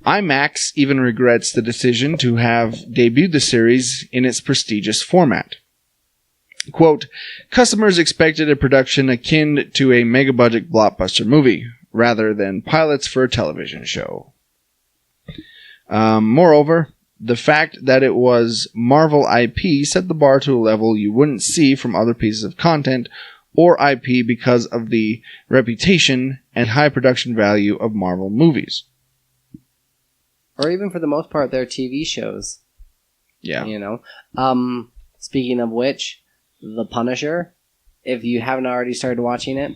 IMAX even regrets the decision to have debuted the series in its prestigious format. Quote, customers expected a production akin to a mega-budget blockbuster movie, rather than pilots for a television show. Moreover, the fact that it was Marvel IP set the bar to a level you wouldn't see from other pieces of content or IP because of the reputation and high production value of Marvel movies. Or even for the most part, their TV shows. Yeah. Speaking of which, The Punisher, if you haven't already started watching it,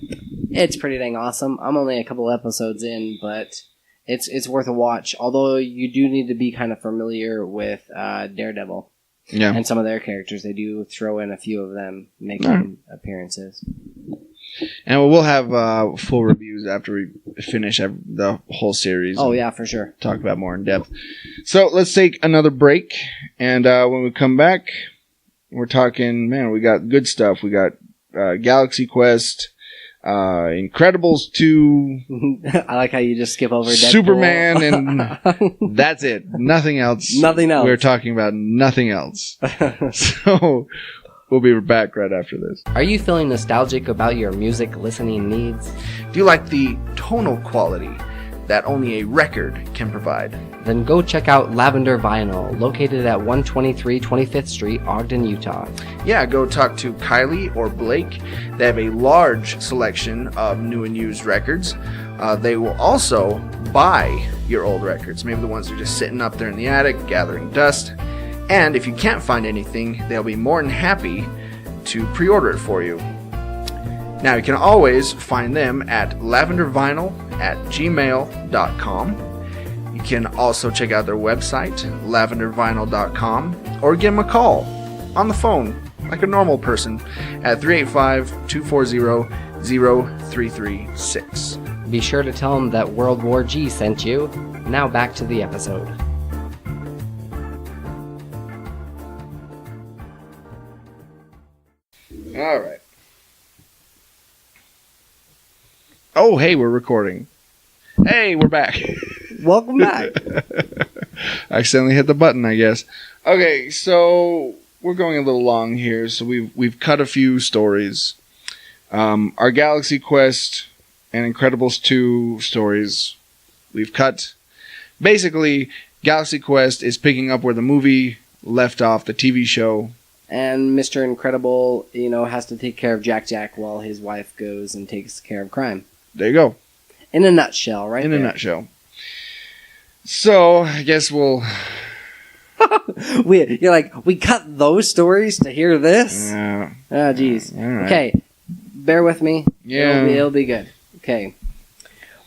it's pretty dang awesome. I'm only a couple episodes in, but... It's worth a watch, although you do need to be kind of familiar with Daredevil and some of their characters. They do throw in a few of them making appearances. And we'll have full reviews after we finish the whole series. Oh, yeah, for sure. Talk about more in depth. So let's take another break, and when we come back, we're talking, we got good stuff. We got Galaxy Quest... Incredibles 2. I like how you just skip over Deadpool. Superman, and that's it. Nothing else. Nothing else. We're talking about nothing else. So, we'll be back right after this. Are you feeling nostalgic about your music listening needs? Do you like the tonal quality, that only a record can provide. Then go check out Lavender Vinyl, located at 123 25th Street, Ogden, Utah. Yeah, go talk to Kylie or Blake. They have a large selection of new and used records. They will also buy your old records, maybe the ones that are just sitting up there in the attic, gathering dust. And if you can't find anything, they'll be more than happy to pre-order it for you. Now, you can always find them at lavendervinyl@gmail.com. You can also check out their website, lavendervinyl.com, or give them a call on the phone, like a normal person, at 385-240-0336. Be sure to tell them that World War G sent you. Now back to the episode. All right. Oh, hey, we're recording. Hey, we're back. Welcome back. I accidentally hit the button, I guess. Okay, so we're going a little long here, so we've cut a few stories. Our Galaxy Quest and Incredibles 2 stories we've cut. Basically, Galaxy Quest is picking up where the movie left off, the TV show. And Mr. Incredible, has to take care of Jack while his wife goes and takes care of crime. There you go. In a nutshell, right? In a nutshell. So, I guess we'll... You're like, we cut those stories to hear this? Yeah. Oh, geez. Right. Okay, bear with me. Yeah. It'll be good. Okay.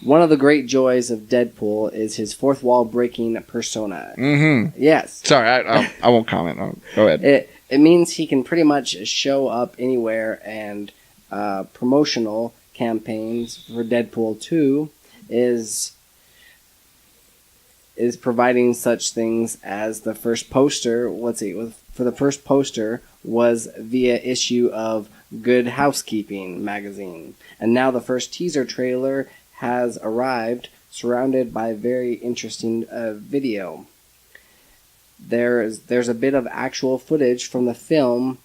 One of the great joys of Deadpool is his fourth wall breaking persona. Mm-hmm. Yes. Sorry, I won't comment. Go ahead. It means he can pretty much show up anywhere, and promotional campaigns for Deadpool 2 is providing such things as the first poster. For the first poster was via issue of Good Housekeeping magazine, and now the first teaser trailer has arrived, surrounded by very interesting video. There's a bit of actual footage from the film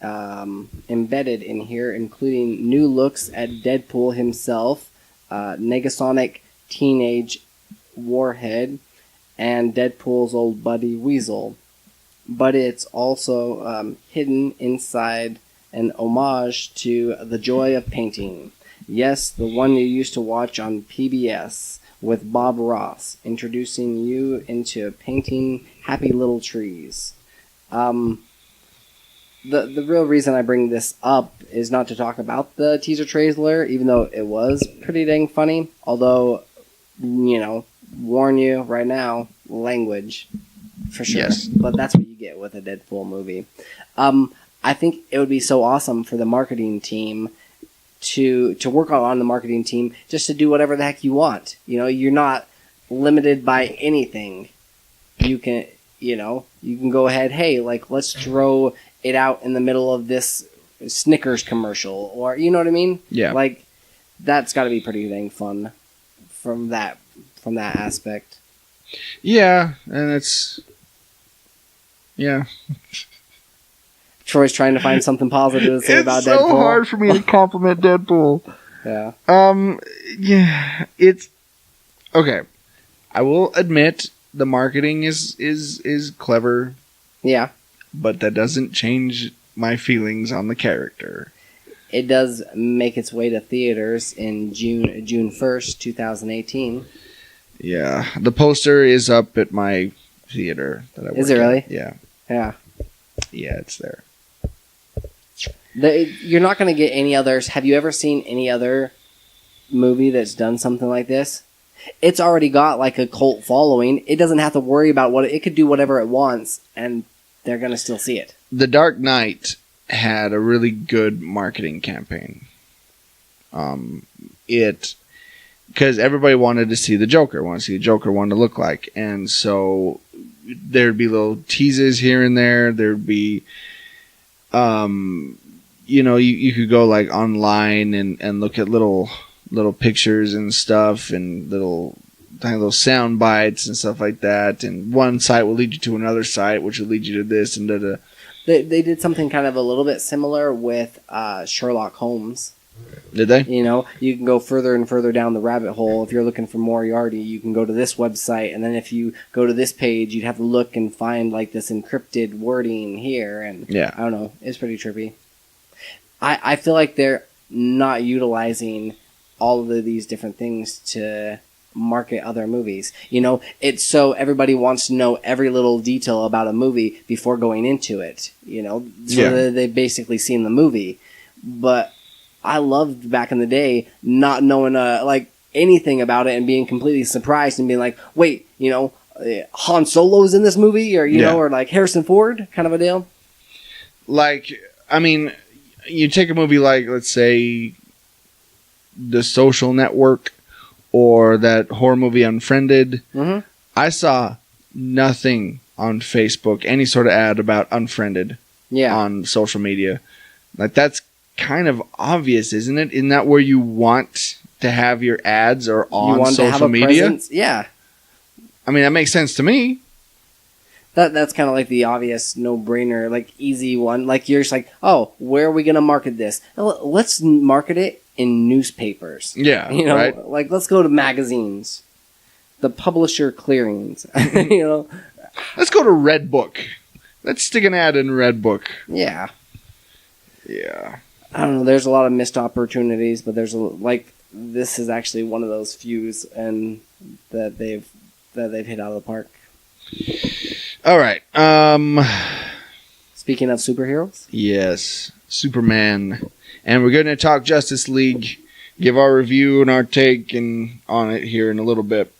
embedded in here, including new looks at Deadpool himself, Negasonic Teenage Warhead, and Deadpool's old buddy Weasel. But it's also hidden inside an homage to The Joy of Painting. Yes, the one you used to watch on PBS with Bob Ross, introducing you into painting happy little trees. The real reason I bring this up is not to talk about the teaser trailer, even though it was pretty dang funny. Although, warn you right now, language, for sure. Yes. But that's what you get with a Deadpool movie. I think it would be so awesome for the marketing team to work on the marketing team just to do whatever the heck you want. You're not limited by anything. You can go ahead, hey, let's throw it out in the middle of this Snickers commercial, or you know what I mean? Yeah. That's got to be pretty dang fun from that aspect. Yeah, and it's... Yeah. Troy's trying to find something positive to say about Deadpool. It's so hard for me to compliment Deadpool. Yeah. Yeah, it's... Okay. I will admit the marketing is clever. Yeah. But that doesn't change my feelings on the character. It does make its way to theaters in June 1st, 2018. Yeah. The poster is up at my theater that I work Is it really? at. Yeah. Yeah. Yeah, it's there. You're not going to get any others. Have you ever seen any other movie that's done something like this? It's already got a cult following. It doesn't have to worry about it could do whatever it wants, and they're going to still see it. The Dark Knight had a really good marketing campaign. Because everybody wanted to see the Joker, wanted to see the Joker wanted to look like, and so there'd be little teases here and there. There'd be, you could go online and look at little pictures and stuff, and little sound bites and stuff like that. And one site will lead you to another site, which will lead you to this and da. They did something kind of a little bit similar with Sherlock Holmes. Did they? You know, you can go further and further down the rabbit hole. If you're looking for Moriarty, you can go to this website, and then if you go to this page, you'd have to look and find like this encrypted wording here, and Yeah. I don't know, it's pretty trippy. I feel like they're not utilizing all of these different things to market other movies. You know, it's so everybody wants to know every little detail about a movie before going into it. You know, so that they've basically seen the movie. But I loved back in the day not knowing like anything about it and being completely surprised and being like, wait, you know, Han Solo's in this movie, or you know, or like Harrison Ford, kind of a deal. Like, I mean, you take a movie like, let's say, The Social Network or that horror movie Unfriended. Mm-hmm. I saw nothing on Facebook, any sort of ad about Unfriended on social media. Like, that's kind of obvious, isn't it? Isn't that where you want to have your ads or on social media? Presence? Yeah. I mean, that makes sense to me. That's kind of like the obvious no-brainer, like easy one. Like you're just like, oh, where are we going to market this? Let's market it in newspapers. Yeah, you know, right? Like let's go to magazines, the publisher clearings. You know, let's go to Redbook. Let's stick an ad in Redbook. Yeah. Yeah. I don't know. There's a lot of missed opportunities, but there's this is actually one of those fews, and that they've hit out of the park. All right. Speaking of superheroes? Yes. Superman. And we're going to talk Justice League, give our review and our take on it here in a little bit.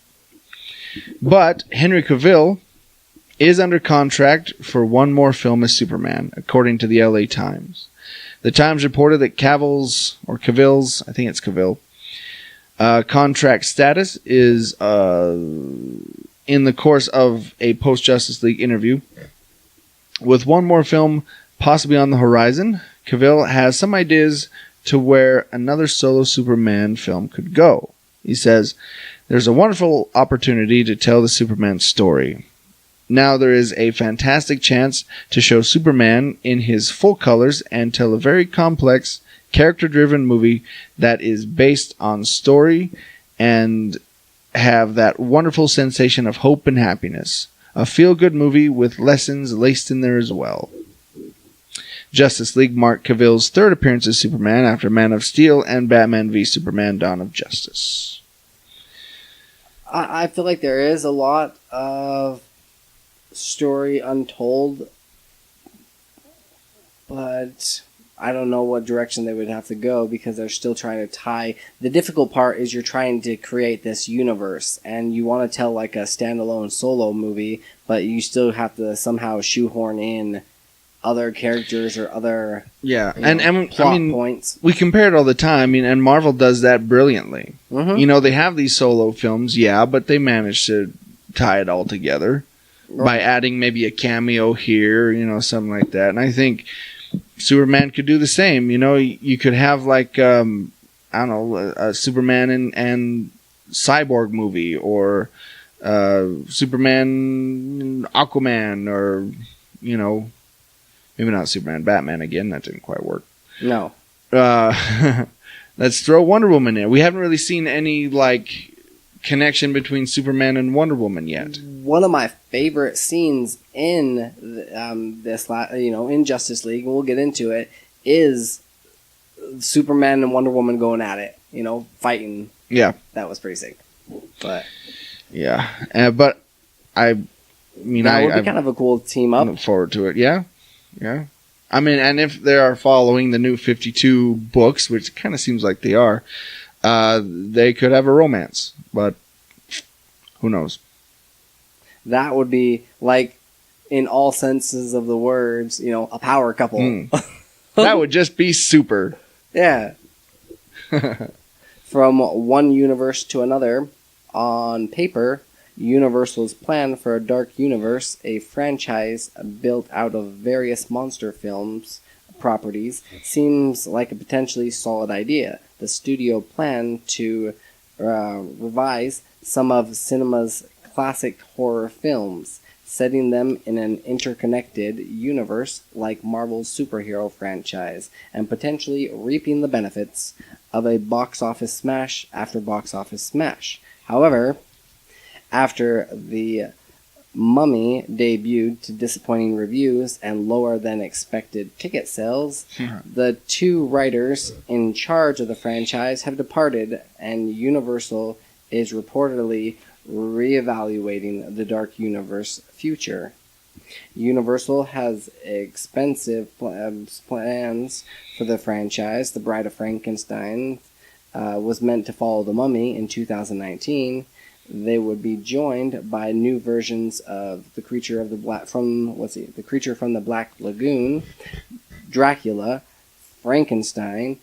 But Henry Cavill is under contract for one more film as Superman, according to the LA Times. The Times reported that Cavill's, I think it's Cavill, contract status is in the course of a post-Justice League interview. With one more film possibly on the horizon, Cavill has some ideas to where another solo Superman film could go. He says, "There's a wonderful opportunity to tell the Superman story. Now there is a fantastic chance to show Superman in his full colors and tell a very complex, character-driven movie that is based on story and have that wonderful sensation of hope and happiness. A feel-good movie with lessons laced in there as well." Justice League marked Cavill's third appearance as Superman after Man of Steel and Batman v Superman: Dawn of Justice. I feel like there is a lot of story untold, but I don't know what direction they would have to go because they're still trying to tie. The difficult part is you're trying to create this universe, and you want to tell like a standalone solo movie, but you still have to somehow shoehorn in other characters or other and plot I mean, points. We compare it all the time. I mean, and Marvel does that brilliantly. Mm-hmm. You know, they have these solo films, but they manage to tie it all together by adding maybe a cameo here, something like that. And I think Superman could do the same. You could have like I don't know, a Superman and Cyborg movie, or Superman Aquaman, or maybe not Superman Batman again. That didn't quite work. No. Let's throw Wonder Woman in. We haven't really seen any connection between Superman and Wonder Woman yet. One of my favorite scenes in in Justice League, and we'll get into it, is Superman and Wonder Woman going at it. Fighting. Yeah, that was pretty sick. But yeah, but that would be kind of a cool team up. Look forward to it. Yeah. I mean, and if they are following the new 52 books, which kind of seems like they are, they could have a romance, but who knows? That would be, in all senses of the words, a power couple. That would just be super. Yeah. From one universe to another, on paper, Universal's plan for a dark universe, a franchise built out of various monster films properties, seems like a potentially solid idea. The studio planned to revise some of cinema's classic horror films, setting them in an interconnected universe like Marvel's superhero franchise, and potentially reaping the benefits of a box office smash after box office smash. However, after The Mummy debuted to disappointing reviews and lower than expected ticket sales, the two writers in charge of the franchise have departed, and Universal is reportedly reevaluating the Dark Universe future. Universal has expensive plans for the franchise. The Bride of Frankenstein was meant to follow The Mummy in 2019. They would be joined by new versions of the creature of the the creature from the Black Lagoon, Dracula, Frankenstein,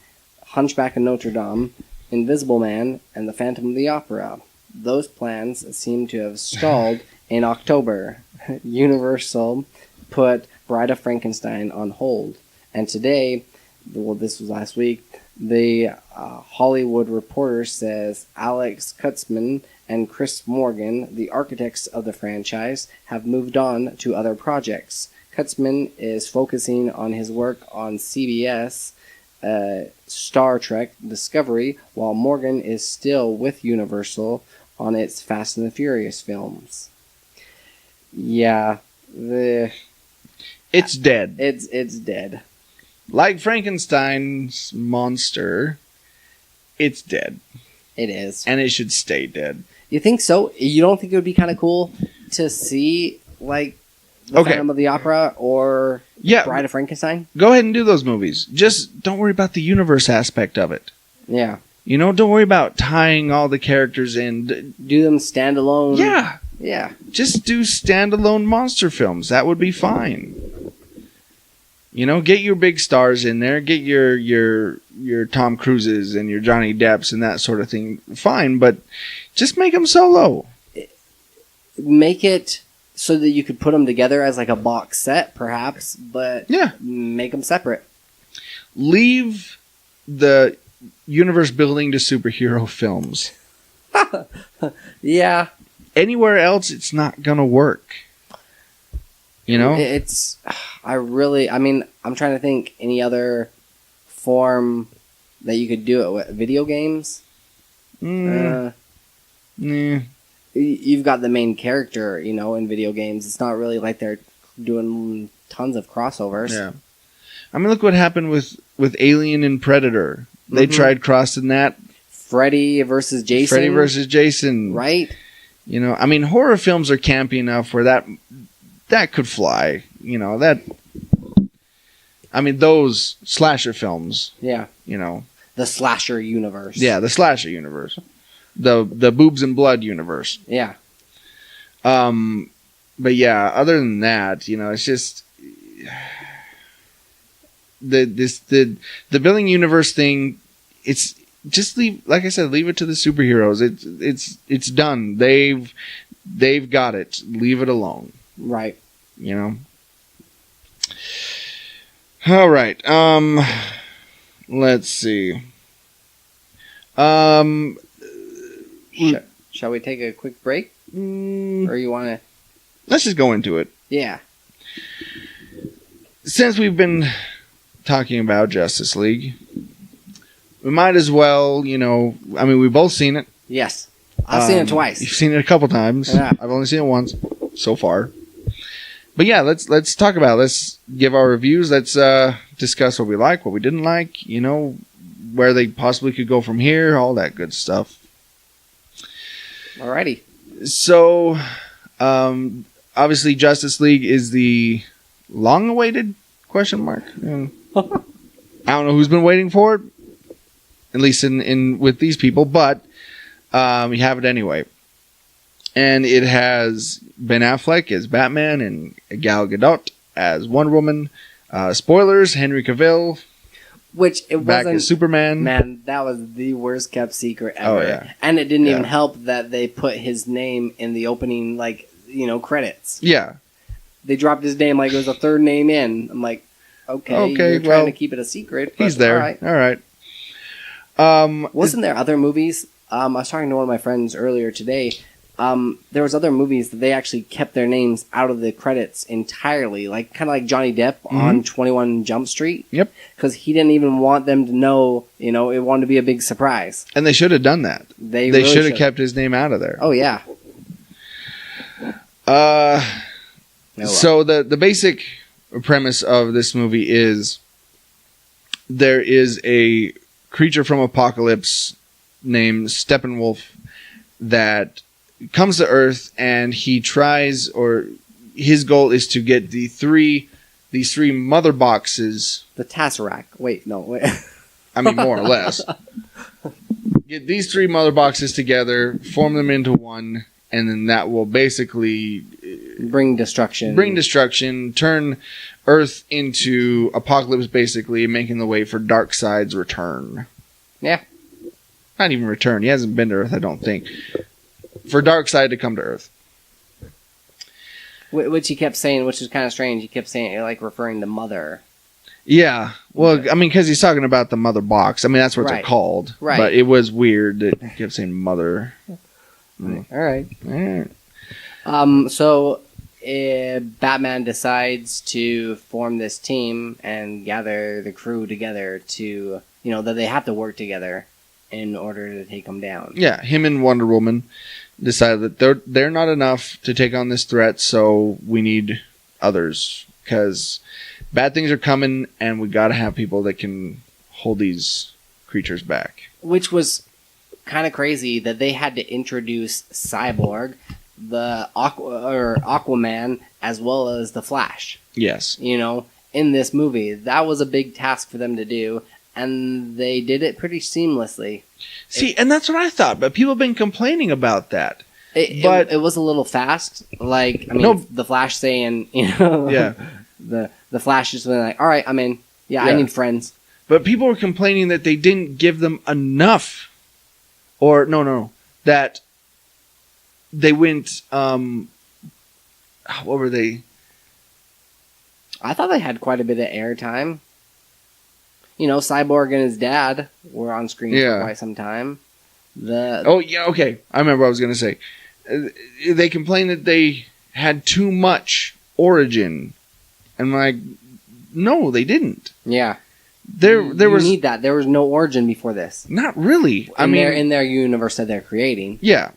Hunchback of Notre Dame, Invisible Man, and the Phantom of the Opera. Those plans seem to have stalled in October. Universal put Bride of Frankenstein on hold, and today, well, this was last week, the Hollywood Reporter says Alex Kurtzman and Chris Morgan, the architects of the franchise, have moved on to other projects. Kurtzman is focusing on his work on CBS, Star Trek Discovery, while Morgan is still with Universal on its Fast and the Furious films. Yeah, it's dead. It's dead. Like Frankenstein's monster, it's dead. It is. And it should stay dead. You think so? You don't think it would be kind of cool to see, like, the Phantom of the Opera or Bride of Frankenstein? Go ahead and do those movies. Just don't worry about the universe aspect of it. Yeah. You know, don't worry about tying all the characters in. Do them standalone. Yeah. Yeah. Just do standalone monster films. That would be fine. You know, get your big stars in there. Get your Tom Cruises and your Johnny Depps and that sort of thing. Fine, but just make them solo. Make it so that you could put them together as like a box set, perhaps, but make them separate. Leave the universe building to superhero films. Yeah. Anywhere else, it's not going to work. You know? I'm trying to think any other form that you could do it with. Video games? Yeah. You've got the main character, in video games. It's not really like they're doing tons of crossovers. Yeah. I mean, look what happened with Alien and Predator. They tried crossing that. Freddy versus Jason. Right? You know, I mean, horror films are campy enough where that could fly. You know, those slasher films. Yeah. You know. The slasher universe. Yeah, the slasher universe. The boobs and blood universe. Yeah. But yeah, other than that, it's just the building universe thing. It's just leave it to the superheroes. It's done. They've got it. Leave it alone. Right. You know. All right. Let's see. Shall we take a quick break? Or you want to? Let's just go into it. Yeah. Since we've been talking about Justice League, we might as well, we've both seen it. Yes. I've seen it twice. You've seen it a couple times. Yeah. I've only seen it once so far. But yeah, let's talk about it. Let's give our reviews. Let's discuss what we like, what we didn't like, where they possibly could go from here, all that good stuff. Alrighty. So, obviously Justice League is the long-awaited question mark. I don't know who's been waiting for it, at least in with these people, but we have it anyway. And it has Ben Affleck as Batman and Gal Gadot as Wonder Woman. Spoilers, Henry Cavill Which it back wasn't. as Superman. Man, that was the worst kept secret ever. Oh, yeah. And it didn't even help that they put his name in the opening, credits. Yeah. They dropped his name like it was a third name in. I'm like, okay, you're trying to keep it a secret. But He's there. All right. Wasn't there other movies? I was talking to one of my friends earlier today. there was other movies that they actually kept their names out of the credits entirely, like kind of like Johnny Depp on 21 Jump Street. Yep. Because he didn't even want them to know, it wanted to be a big surprise. And they should have done that. They really should have kept his name out of there. Oh, yeah. So the basic premise of this movie is there is a creature from Apocalypse named Steppenwolf that comes to Earth, and he tries, or his goal is to get these three mother boxes. The Tesseract. Wait. I mean, more or less. Get these 3 mother boxes together, form them into one, and then that will basically bring destruction. Turn Earth into Apocalypse, basically, making the way for Darkseid's return. Yeah. Not even return. He hasn't been to Earth, I don't think. For Darkseid to come to Earth. Which he kept saying, which is kind of strange. He kept saying, like, referring to Mother. Yeah. Well, I mean, because he's talking about the Mother Box. I mean, that's what they're called. Right. But it was weird that he kept saying Mother. All right. Alright. So Batman decides to form this team and gather the crew together to, that they have to work together in order to take him down. Yeah, him and Wonder Woman decided that they're not enough to take on this threat, so we need others, because bad things are coming, and we got to have people that can hold these creatures back. Which was kind of crazy that they had to introduce Cyborg, the Aquaman, as well as the Flash. Yes. In this movie. That was a big task for them to do, and they did it pretty seamlessly. See, and that's what I thought, but people have been complaining about that. It was a little fast. Like, I mean, the Flash saying, Yeah. The Flash just been like, all right, I'm in. Yeah, I need friends. But people were complaining that they didn't give them enough. Or, no, that they went, what were they? I thought they had quite a bit of airtime. Cyborg and his dad were on screen for quite some time. Oh, yeah, okay. I remember what I was going to say. They complained that they had too much origin. And I'm like, no, they didn't. Yeah. There was... You need that. There was no origin before this. Not really. In their universe that they're creating. Yeah.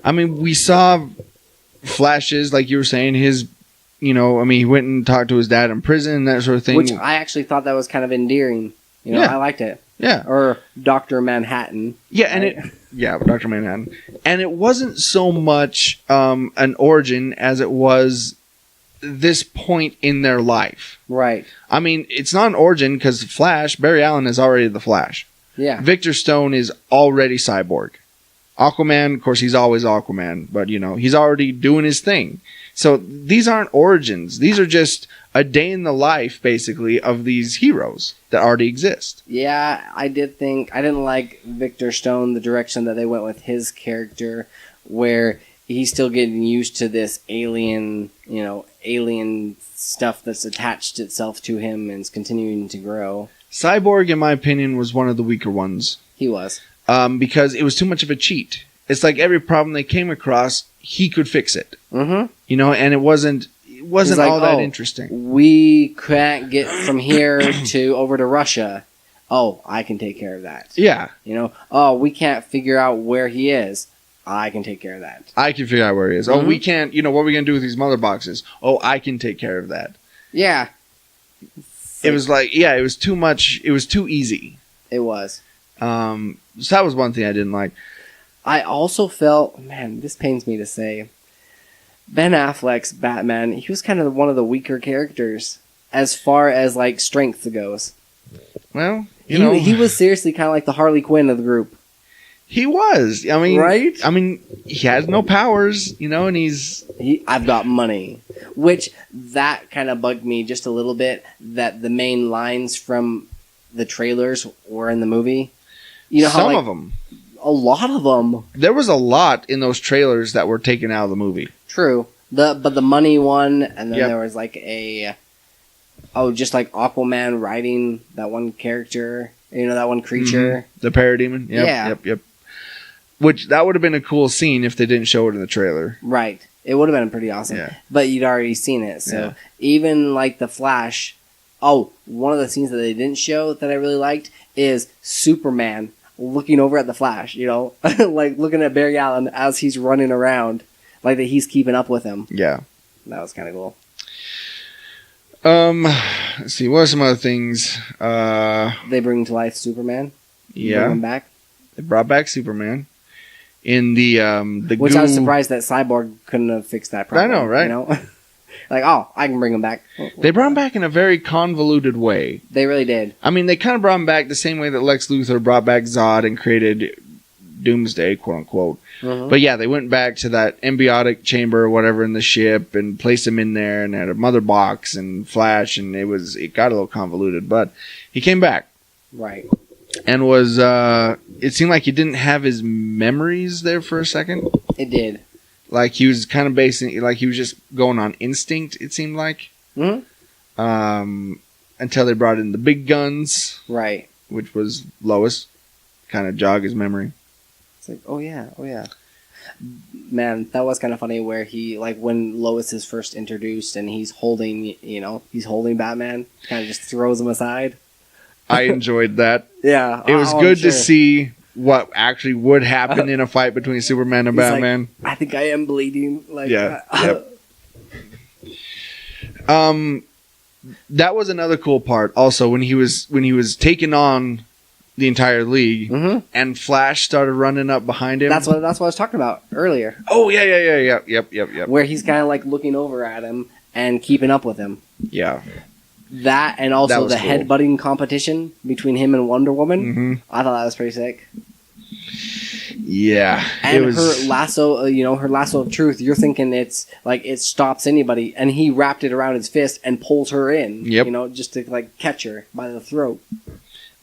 I mean, we saw flashes, like you were saying, his... he went and talked to his dad in prison and that sort of thing. Which I actually thought that was kind of endearing. I liked it. Yeah. Or Dr. Manhattan. Yeah, and Dr. Manhattan. And it wasn't so much an origin as it was this point in their life. Right. I mean, it's not an origin because Flash, Barry Allen is already the Flash. Yeah. Victor Stone is already Cyborg. Aquaman, of course, he's always Aquaman, but, he's already doing his thing. So these aren't origins. These are just a day in the life, basically, of these heroes that already exist. Yeah, I didn't like Victor Stone, the direction that they went with his character, where he's still getting used to this alien stuff that's attached itself to him and is continuing to grow. Cyborg, in my opinion, was one of the weaker ones. He was. Because it was too much of a cheat. It's like every problem they came across, he could fix it. Mm-hmm. And it wasn't all that interesting. We can't get from here over to Russia. Oh, I can take care of that. Yeah. Oh, we can't figure out where he is. I can take care of that. I can figure out where he is. Mm-hmm. Oh, we can't, what are we going to do with these mother boxes? Oh, I can take care of that. Yeah. It was like, it was too much. It was too easy. It was. So that was one thing I didn't like. I also felt, man, this pains me to say, Ben Affleck's Batman, he was kind of one of the weaker characters as far as, like, strength goes. Well, he was seriously kind of like the Harley Quinn of the group. He was. I mean, right? I mean, he has no powers, and I've got money. Which, that kind of bugged me just a little bit, that the main lines from the trailers were in the movie. Some of them. A lot of them. There was a lot in those trailers that were taken out of the movie. True. But the money one, and then there was like just like Aquaman riding that one character, that one creature. Mm-hmm. The parademon. Yep, yeah. Yep. Which, that would have been a cool scene if they didn't show it in the trailer. Right. It would have been pretty awesome. Yeah. But you'd already seen it. So even like The Flash. Oh, one of the scenes that they didn't show that I really liked is Superman looking over at The Flash, you know? Like looking at Barry Allen as he's running around. Like that he's keeping up with him. Yeah. That was kind of cool. Let's see. What are some other things? They bring to life Superman. Bring him back. They brought back Superman. In the Which goo. I was surprised that Cyborg couldn't have fixed that problem. I know, right? You know? Like, oh, I can bring him back. They brought him back in a very convoluted way. They really did. I mean, they kind of brought him back the same way that Lex Luthor brought back Zod and created Doomsday, quote unquote. Mm-hmm. But yeah, they went back to that embiotic chamber or whatever in the ship and placed him in there and had a mother box and Flash, and it got a little convoluted. But he came back. Right. And was it seemed like he didn't have his memories there for a second. It did. Like he was kind of basing, like he was just going on instinct. It seemed like, until they brought in the big guns, right? Which was Lois, kind of jog his memory. It's like, oh yeah. Man, that was kind of funny. Where he like when Lois is first introduced and he's holding Batman, kind of just throws him aside. I enjoyed that. Yeah, it was good to see what actually would happen in a fight between Superman and Batman. Like, I think I am bleeding. Like, yeah. That was another cool part. Also, when he was taking on the entire league, and Flash started running up behind him. That's what I was talking about earlier. Oh yeah. Yep. Where he's kind of like looking over at him and keeping up with him. Yeah. That and also the cool. headbutting competition between him and Wonder Woman. I thought that was pretty sick. Yeah, and her lasso, her lasso of truth. You're thinking it's like it stops anybody, and he wrapped it around his fist and pulls her in. Yep. Just to like catch her by the throat.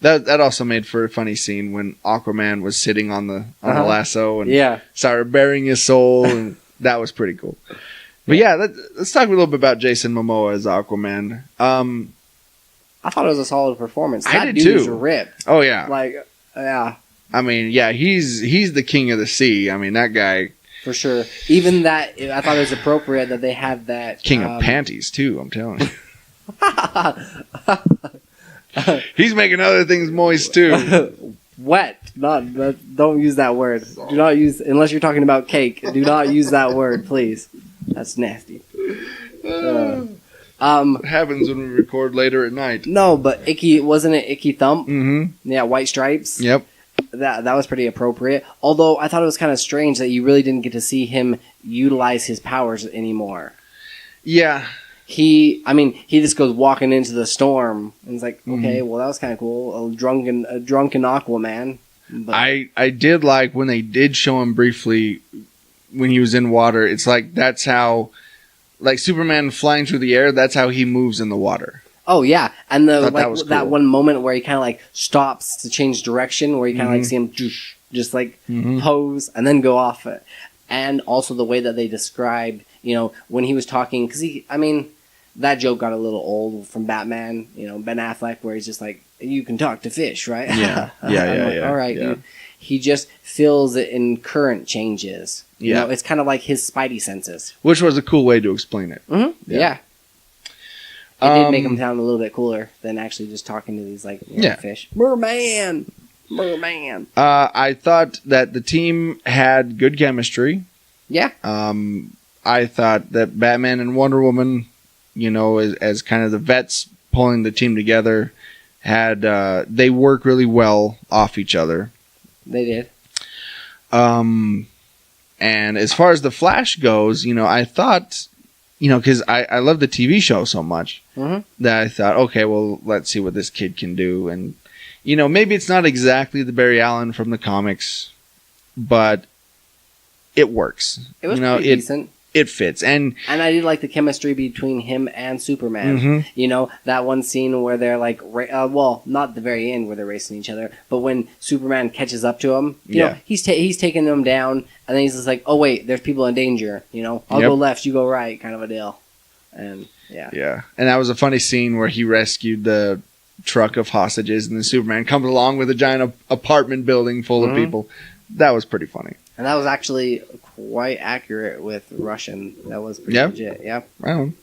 That also made for a funny scene when Aquaman was sitting on the lasso and started bearing his soul, and that was pretty cool. But yeah, let's talk a little bit about Jason Momoa as Aquaman. I thought it was a solid performance. I That did dude's too. ripped. Oh yeah, yeah. I mean, yeah, he's the king of the sea. I mean, that guy for sure. Even that, I thought it was appropriate that they had that king of panties too. I'm telling you, he's making other things moist too. Wet. Don't use that word. Do not use unless you're talking about cake. Do not use that word, please. That's nasty. What happens when we record later at night? No, but wasn't it Icky Thump? Mm-hmm. Yeah, White Stripes. Yep. That was pretty appropriate. Although I thought it was kind of strange that you really didn't get to see him utilize his powers anymore. Yeah. He just goes walking into the storm and it's like, okay, well that was kind of cool. A drunken Aquaman. But I did like when they did show him briefly when he was in water. It's like that's how, like Superman flying through the air. That's how he moves in the water. Oh yeah, and that that one moment where he kind of like stops to change direction, where you kind of like see him just like pose and then go off it, and also the way that they described, when he was talking, because that joke got a little old from Batman, Ben Affleck, where he's just like, you can talk to fish, right? Yeah, yeah. All right, yeah. He just feels it in current changes. Yeah, it's kind of like his spidey senses, which was a cool way to explain it. Mm-hmm. Yeah. It did make him sound a little bit cooler than actually just talking to these fish. Merman. I thought that the team had good chemistry. Yeah. I thought that Batman and Wonder Woman, as kind of the vets pulling the team together, they work really well off each other. They did. And as far as the Flash goes, I thought, because I love the TV show so much that I thought, okay, well, let's see what this kid can do. And, maybe it's not exactly the Barry Allen from the comics, but it works. It was pretty decent. It fits. And I did like the chemistry between him and Superman. That one scene where they're like, not the very end where they're racing each other, but when Superman catches up to him, he's taking them down, and then he's just like, oh wait, there's people in danger. I'll go left, you go right, kind of a deal. And yeah. And that was a funny scene where he rescued the truck of hostages, and then Superman comes along with a giant apartment building full of people. that was pretty funny. And that was actually quite accurate with Russian. That was pretty legit. Yeah. Right on.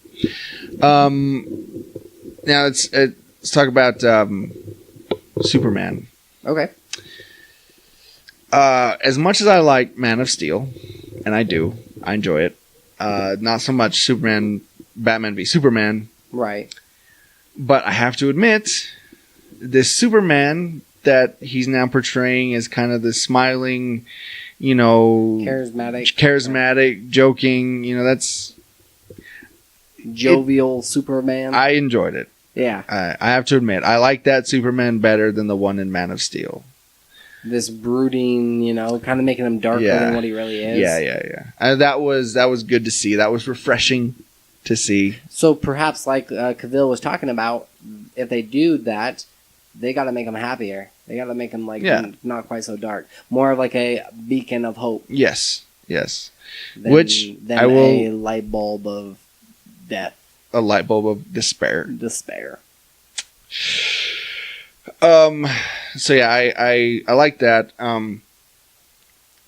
Now let's talk about Superman. Okay. As much as I like Man of Steel, and I enjoy it. Not so much Batman v Superman. Right. But I have to admit, this Superman that he's now portraying as kind of the smiling, charismatic, joking, that's jovial Superman. I enjoyed it. Yeah. I have to admit, I like that Superman better than the one in Man of Steel. This brooding, kind of making him darker than what he really is. Yeah. That was good to see. That was refreshing to see. So perhaps, like Cavill was talking about, if they do that, they got to make him happier. They got to make him not quite so dark, more of like a beacon of hope. Yes. Than a light bulb of death. A light bulb of despair. So yeah, I like that.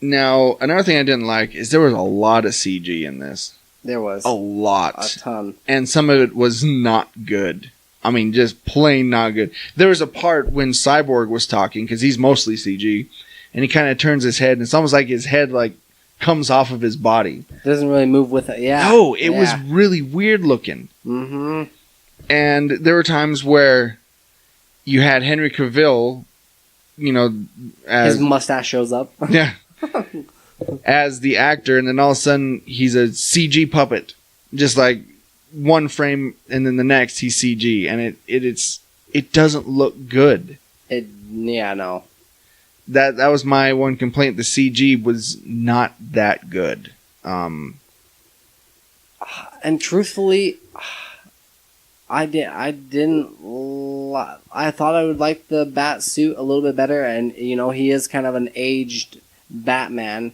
Now another thing I didn't like is there was a lot of CG in this. There was a lot, a ton, and some of it was not good. I mean, just plain not good. There was a part when Cyborg was talking because he's mostly CG, and he kind of turns his head, and it's almost like his head comes off of his body. Doesn't really move with it. Yeah. No, it was really weird looking. Mm-hmm. And there were times where you had Henry Cavill, as his mustache shows up. Yeah. As the actor, and then all of a sudden he's a CG puppet. Just like one frame and then the next he's CG, and it doesn't look good. No. That was my one complaint. The CG was not that good. And truthfully, I thought I would like the bat suit a little bit better, and he is kind of an aged Batman,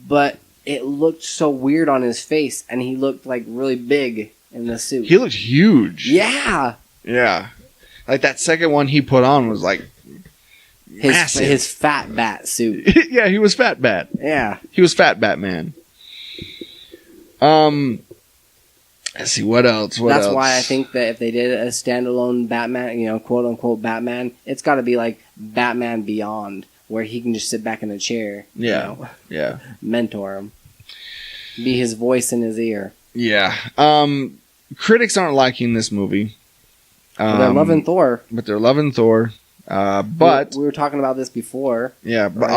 but it looked so weird on his face, and he looked like really big in the suit. He looked huge. Yeah. Like that second one he put on was like massive. His fat bat suit. Yeah, he was Fat Bat. Yeah, he was Fat Batman. Let's see, what else? That's why I think that if they did a standalone Batman, quote unquote Batman, it's got to be like Batman Beyond, where he can just sit back in a chair. Yeah. Mentor him. Be his voice in his ear. Yeah. Critics aren't liking this movie. They're loving Thor. But they're loving Thor. But we were talking about this before. Yeah, but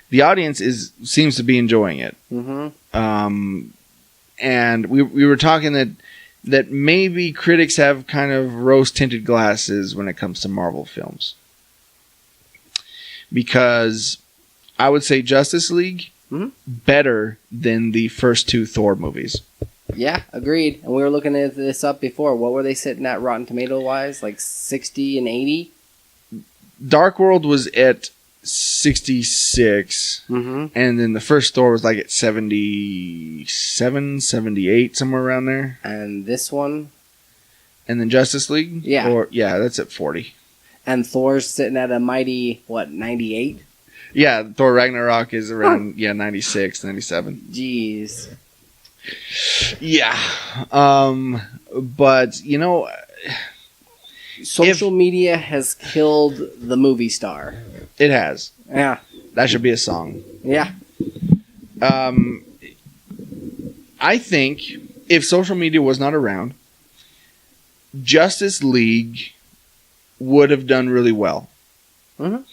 the audience seems to be enjoying it. Mm-hmm. And we were talking that maybe critics have kind of rose-tinted glasses when it comes to Marvel films. Because I would say Justice League better than the first two Thor movies. Yeah, agreed. And we were looking at this up before. What were they sitting at Rotten Tomato-wise? Like 60 and 80? Dark World was at 66. Mm-hmm. And then the first Thor was like at 77, 78, somewhere around there. And this one? And then Justice League? Yeah. That's at 40. And Thor's sitting at a mighty, 98? Yeah, Thor Ragnarok is around 96, 97. Jeez. Yeah. But, social media has killed the movie star. It has. Yeah. That should be a song. Yeah. I think if social media was not around, Justice League would have done really well. Mm-hmm.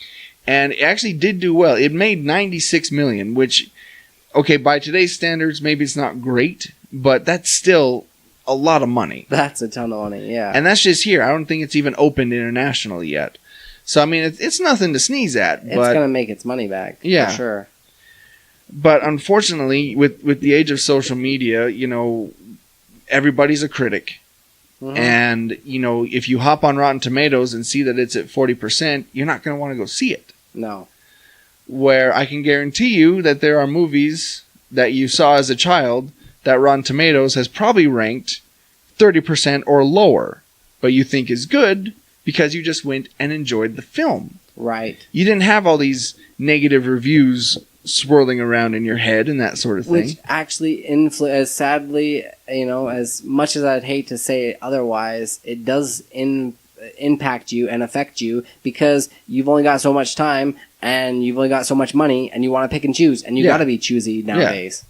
And it actually did do well. It made $96 million, which, okay, by today's standards, maybe it's not great, but that's still a lot of money. That's a ton of money, yeah. And that's just here. I don't think it's even opened internationally yet. So, I mean, it's nothing to sneeze at. It's going to make its money back, yeah, for sure. But unfortunately, with the age of social media, everybody's a critic. Mm-hmm. And, if you hop on Rotten Tomatoes and see that it's at 40%, you're not going to want to go see it. No. Where I can guarantee you that there are movies that you saw as a child that Rotten Tomatoes has probably ranked 30% or lower, but you think is good because you just went and enjoyed the film. Right. You didn't have all these negative reviews swirling around in your head and that sort of thing. Which actually as sadly, as much as I'd hate to say it otherwise, it does impact you and affect you because you've only got so much time and you've only got so much money and you want to pick and choose and you got to be choosy nowadays.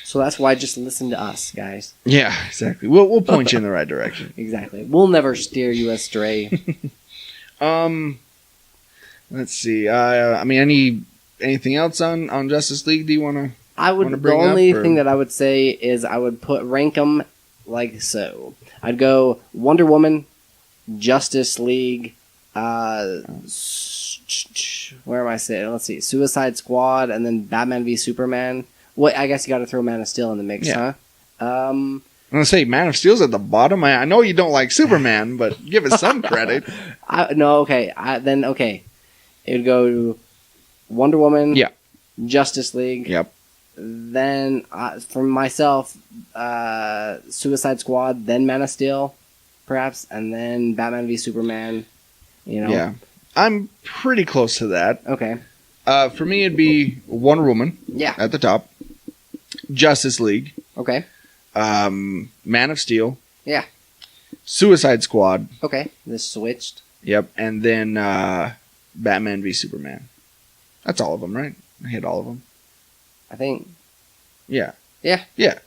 So that's why just listen to us, guys. Yeah, exactly. We'll point you in the right direction. Exactly. We'll never steer you astray. Let's see. Anything else on Justice League? Do you want to? The only thing that I would say is I would rank them like so. I'd go Wonder Woman, Justice League, where am I sitting? Let's see, Suicide Squad, and then Batman v Superman. Well, I guess you got to throw Man of Steel in the mix, huh? I'm gonna say Man of Steel's at the bottom. I know you don't like Superman, but give us some credit. Okay. It would go to Wonder Woman. Yeah. Justice League. Yep. Then for myself, Suicide Squad. Then Man of Steel, perhaps, and then Batman v Superman. Yeah, I'm pretty close to that. Okay. For me, it'd be Wonder Woman. Yeah. At the top. Justice League. Okay. Man of Steel. Yeah. Suicide Squad. Okay. This switched. Yep. And then Batman v Superman. That's all of them, right? I hit all of them. I think. Yeah. Yeah. Yeah.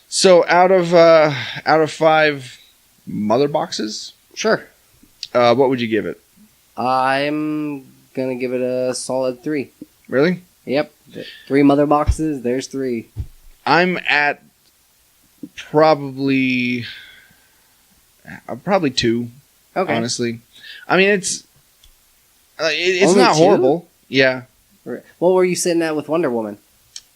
So out of 5 mother boxes, Sure. what would you give it? I'm gonna give it a solid 3. Really? Yep. 3 mother boxes. There's 3. I'm at probably 2. Okay. Honestly, I mean it's Only not 2? horrible. Yeah. What were you sitting at with Wonder Woman?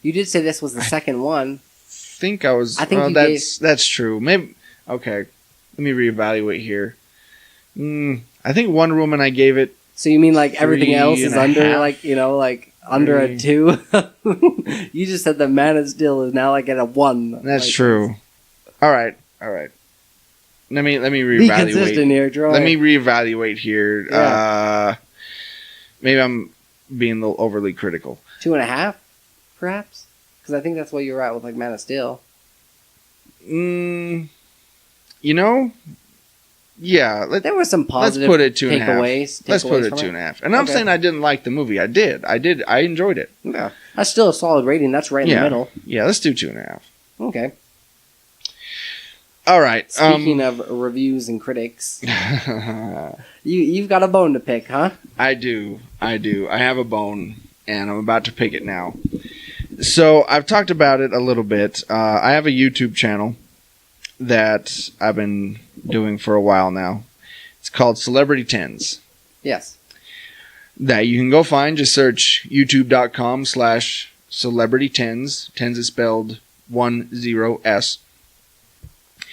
You did say this was the second one. Think I was. I think that's true. Maybe. Okay. Let me reevaluate here. I think Wonder Woman I gave it. So you mean like everything else is under 3.5? Under a 2? You just said the Man of Steel is now like at a 1. That's true. All right. Let me reevaluate. Be consistent here, Troy. Let me reevaluate here. Yeah. Maybe I'm being a little overly critical. 2.5, perhaps, because I think that's what you were at with like Man of Steel. Yeah. There were some positive let's put it 2.5. takeaways. Let's put it from 2.5. And I'm saying I didn't like the movie. I did. I enjoyed it. Yeah, that's still a solid rating. That's right in the middle. Yeah, let's do 2.5. Okay. All right. Speaking of reviews and critics, you've got a bone to pick, huh? I do. I have a bone, and I'm about to pick it now. So I've talked about it a little bit. I have a YouTube channel that I've been doing for a while now. It's called Celebrity Tens. Yes. That you can go find. Just search youtube.com/celebritytens. Tens is spelled 10S.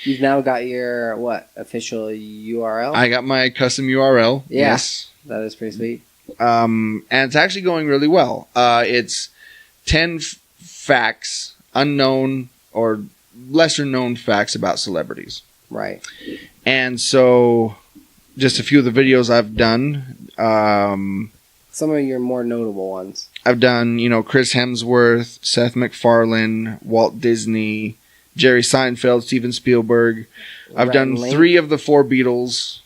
You've now got your, official URL? I got my custom URL. Yeah. Yes. That is pretty sweet. And it's actually going really well. It's 10 facts, unknown or lesser known facts about celebrities. Right. And so, just a few of the videos I've done. Some of your more notable ones. I've done, Chris Hemsworth, Seth MacFarlane, Walt Disney, Jerry Seinfeld, Steven Spielberg. I've done 3 of the 4 Beatles,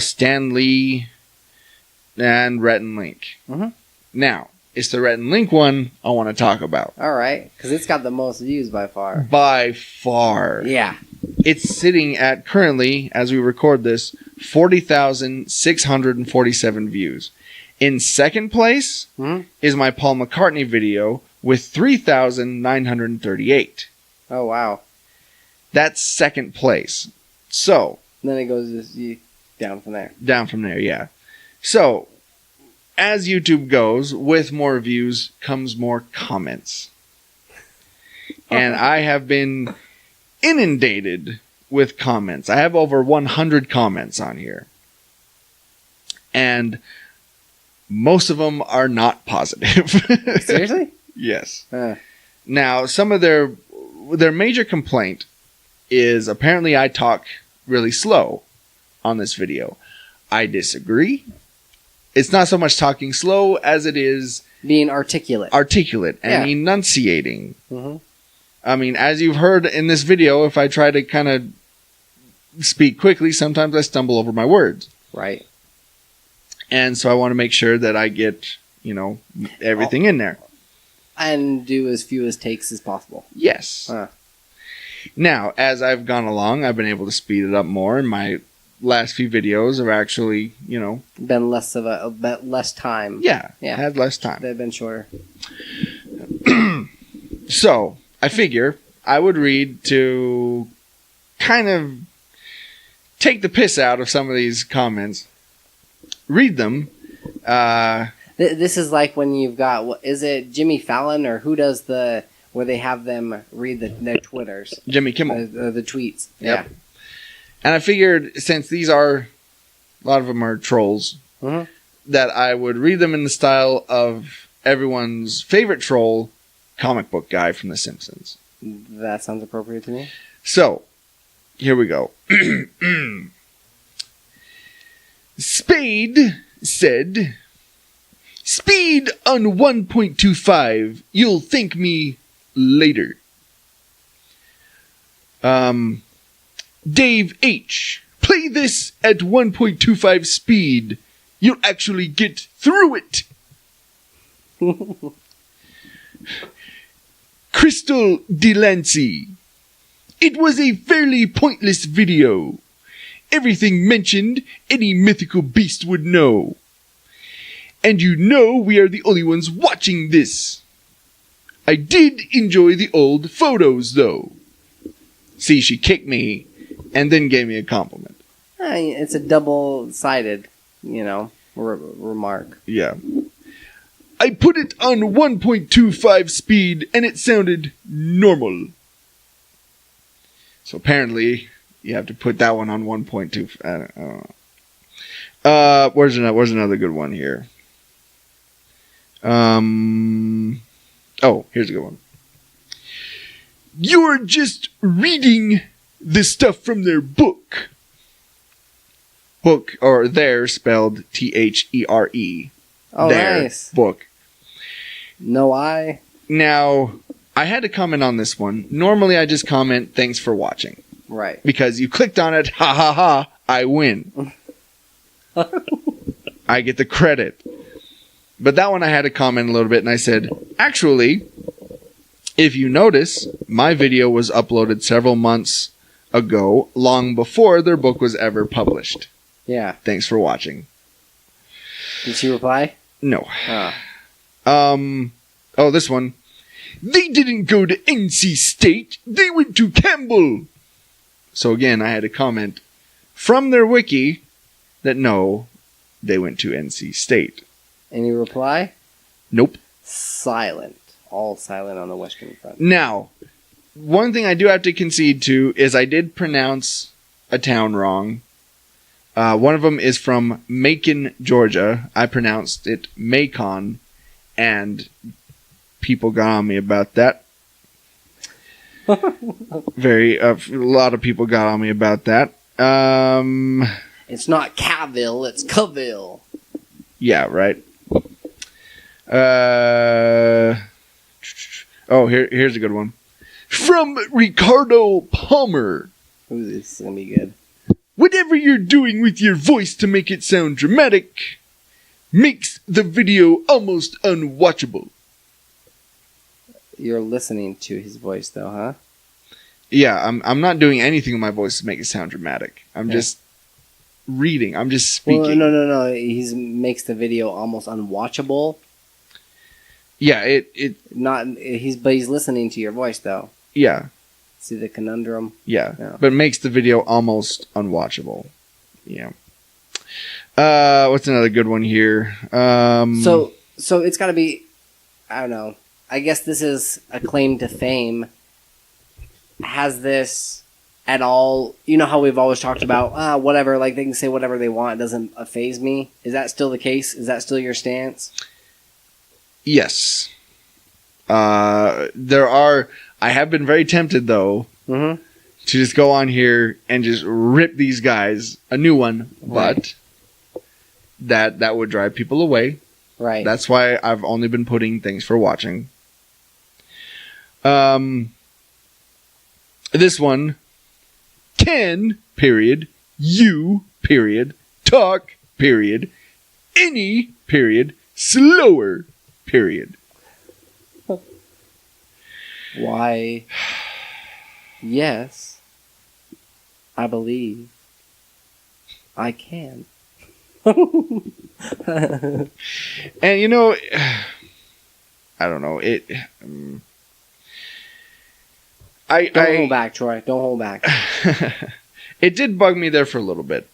Stan Lee, and Rhett and Link. Mm-hmm. Now, it's the Rhett and Link one I want to talk about. All right, because it's got the most views by far. By far. Yeah. It's sitting at, currently, as we record this, 40,647 views. In second place is my Paul McCartney video with 3,938. Oh, wow. That's second place. So. And then it goes down from there. Down from there, yeah. So, as YouTube goes, with more views comes more comments. And I have been inundated with comments. I have over 100 comments on here. And most of them are not positive. Seriously? Yes. Now, some of their major complaint is apparently I talk really slow. on this video. I disagree. It's not so much talking slow as it is Being articulate. And enunciating. Mhm. I mean, as you've heard in this video, if I try to kind of speak quickly, sometimes I stumble over my words. Right. And so I want to make sure that I get, everything in there. And do as few as takes as possible. Yes. Now, as I've gone along, I've been able to speed it up more, and my last few videos are actually, Been less of a bit less time. Yeah. Yeah. Had less time. They've been shorter. So, I figure I would read to kind of take the piss out of some of these comments. Read them. This is like when you've got, is it Jimmy Fallon or who does where they have them read their Twitters? Jimmy Kimmel. The tweets. Yep. Yeah. And I figured, since these are, a lot of them are trolls, that I would read them in the style of everyone's favorite troll, comic book guy from The Simpsons. That sounds appropriate to me. So, here we go. Spade said, "Speed on 1.25. You'll thank me later." Dave H. "Play this at 1.25 speed. You'll actually get through it." Crystal Delancey: "It was a fairly pointless video. Everything mentioned any mythical beast would know. And we are the only ones watching this. I did enjoy the old photos, though." See, she kicked me and then gave me a compliment. It's a double-sided, remark. Yeah. "I put it on 1.25 speed and it sounded normal." So apparently you have to put that one on 1.2. I don't know. Where's another good one here? Here's a good one. "You're just reading the stuff from their book." Book, or their, spelled THERE. Oh, their nice. Book. No I. Now, I had to comment on this one. Normally I just comment, "Thanks for watching." Right. Because you clicked on it, ha ha ha, I win. I get the credit. But that one I had to comment a little bit, and I said, actually, if you notice, my video was uploaded several months ago, long before their book was ever published. Yeah. Thanks for watching. Did she reply? No. Oh. This one. "They didn't go to NC State, they went to Campbell." So again, I had to comment from their wiki that no, they went to NC State. Any reply? Nope. Silent. All silent on the Western Front. Now, one thing I do have to concede to is I did pronounce a town wrong. One of them is from Macon, Georgia. I pronounced it Macon, and people got on me about that. A lot of people got on me about that. It's not Cavill, it's Cavill. Yeah, right. Here's a good one. From Ricardo Palmer. Ooh, this is gonna be good. "Whatever you're doing with your voice to make it sound dramatic makes the video almost unwatchable." You're listening to his voice, though, huh? Yeah, I'm not doing anything with my voice to make it sound dramatic. I'm just reading. I'm just speaking. Well, no. He makes the video almost unwatchable. Yeah, But he's listening to your voice, though. Yeah. See the conundrum? Yeah. But it makes the video almost unwatchable. Yeah. What's another good one here? So it's got to be, I don't know. I guess this is a claim to fame. Has this at all? You know how we've always talked about whatever, like they can say whatever they want. It doesn't faze me. Is that still the case? Is that still your stance? Yes. I have been very tempted though to just go on here and just rip these guys a new one, but that would drive people away. Right. That's why I've only been putting things for watching. This one, can, period, you, period, talk, period, any, period, slower, period. Why, yes, I believe I can. And you know, I don't know, Don't hold back, Troy. Don't hold back. It did bug me there for a little bit.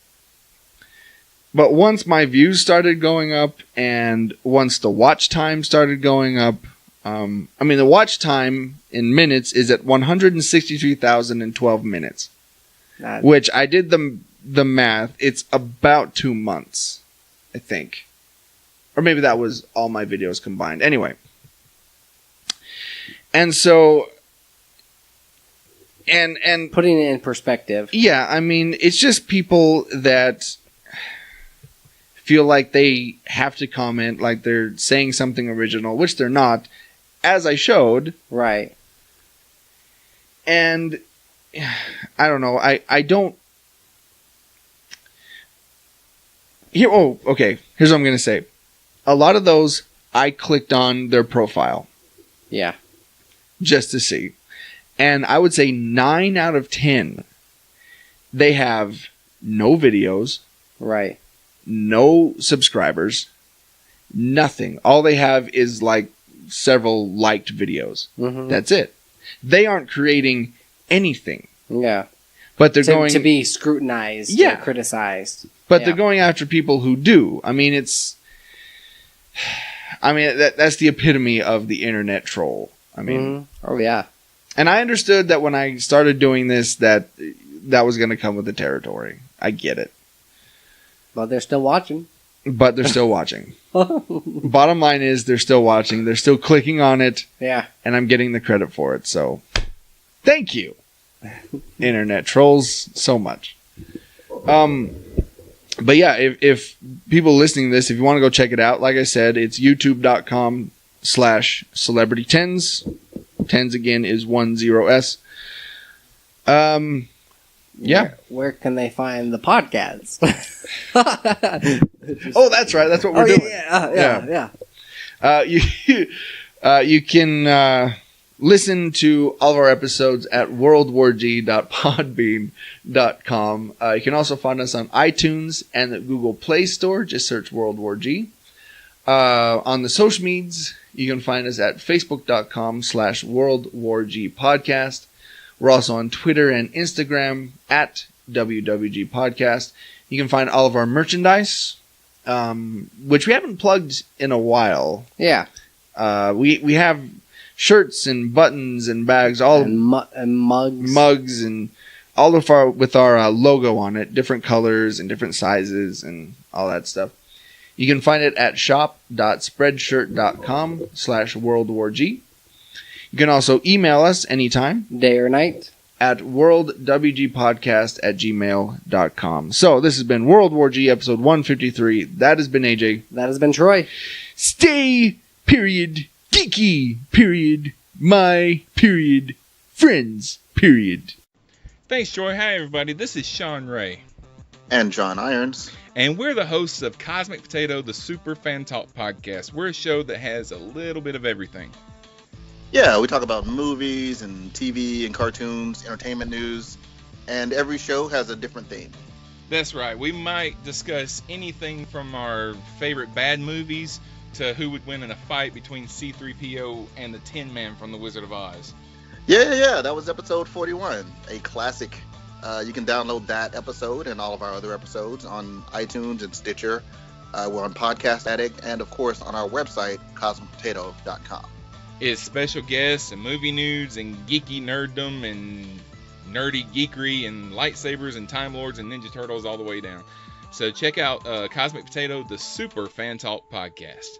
But once my views started going up and once the watch time started going up, the watch time in minutes is at 163,012 minutes. Which I did the math. It's about 2 months, I think. Or maybe that was all my videos combined. Anyway. And so... And putting it in perspective. Yeah, I mean, it's just people that feel like they have to comment, like they're saying something original, which they're not, as I showed. Right. And I don't know, I don't... Here's what I'm going to say. A lot of those, I clicked on their profile. Yeah. Just to see. And I would say 9 out of 10, they have no videos. Right. No subscribers. Nothing. All they have is like several liked videos. Mm-hmm. That's it. They aren't creating anything. Yeah. But they're going to be scrutinized or criticized. But they're going after people who do. I mean, that's the epitome of the internet troll. I mean, oh yeah. And I understood that when I started doing this, that was going to come with the territory. I get it. But they're still watching. Bottom line is they're still watching. They're still clicking on it. Yeah. And I'm getting the credit for it. So thank you, internet trolls, so much. But yeah, if people listening to this, if you want to go check it out, like I said, it's youtube.com/celebrity10s. 10s again is 10s. Yeah. Where can they find the podcast? Oh, that's right. That's what we're doing. Yeah. You can listen to all of our episodes at worldwarg.podbean.com. You can also find us on iTunes and the Google Play Store. Just search World War G. On the social medias, you can find us at facebook.com/World War G podcast. We're also on Twitter and Instagram at WWG Podcast. You can find all of our merchandise, which we haven't plugged in a while. Yeah. We have shirts and buttons and bags, and mugs and all of with our logo on it, different colors and different sizes and all that stuff. You can find it at shop.spreadshirt.com/WorldWarG. You can also email us anytime, day or night, at worldwgpodcast@gmail.com. So this has been World War G episode 153. That has been AJ. That has been Troy. Stay, period, geeky, period, my, period, friends, period. Thanks, Troy. Hi, everybody. This is Sean Ray. And John Irons. And we're the hosts of Cosmic Potato, the Super Fan Talk podcast. We're a show that has a little bit of everything. Yeah, we talk about movies and TV and cartoons, entertainment news, and every show has a different theme. That's right. We might discuss anything from our favorite bad movies to who would win in a fight between C-3PO and the Tin Man from The Wizard of Oz. Yeah, that was episode 41, a classic. You can download that episode and all of our other episodes on iTunes and Stitcher. We're on Podcast Addict and, of course, on our website, cosmicpotato.com. It's special guests and movie news and geeky nerddom and nerdy geekery and lightsabers and Time Lords and Ninja Turtles all the way down. So check out Cosmic Potato, the Super Fan Talk podcast.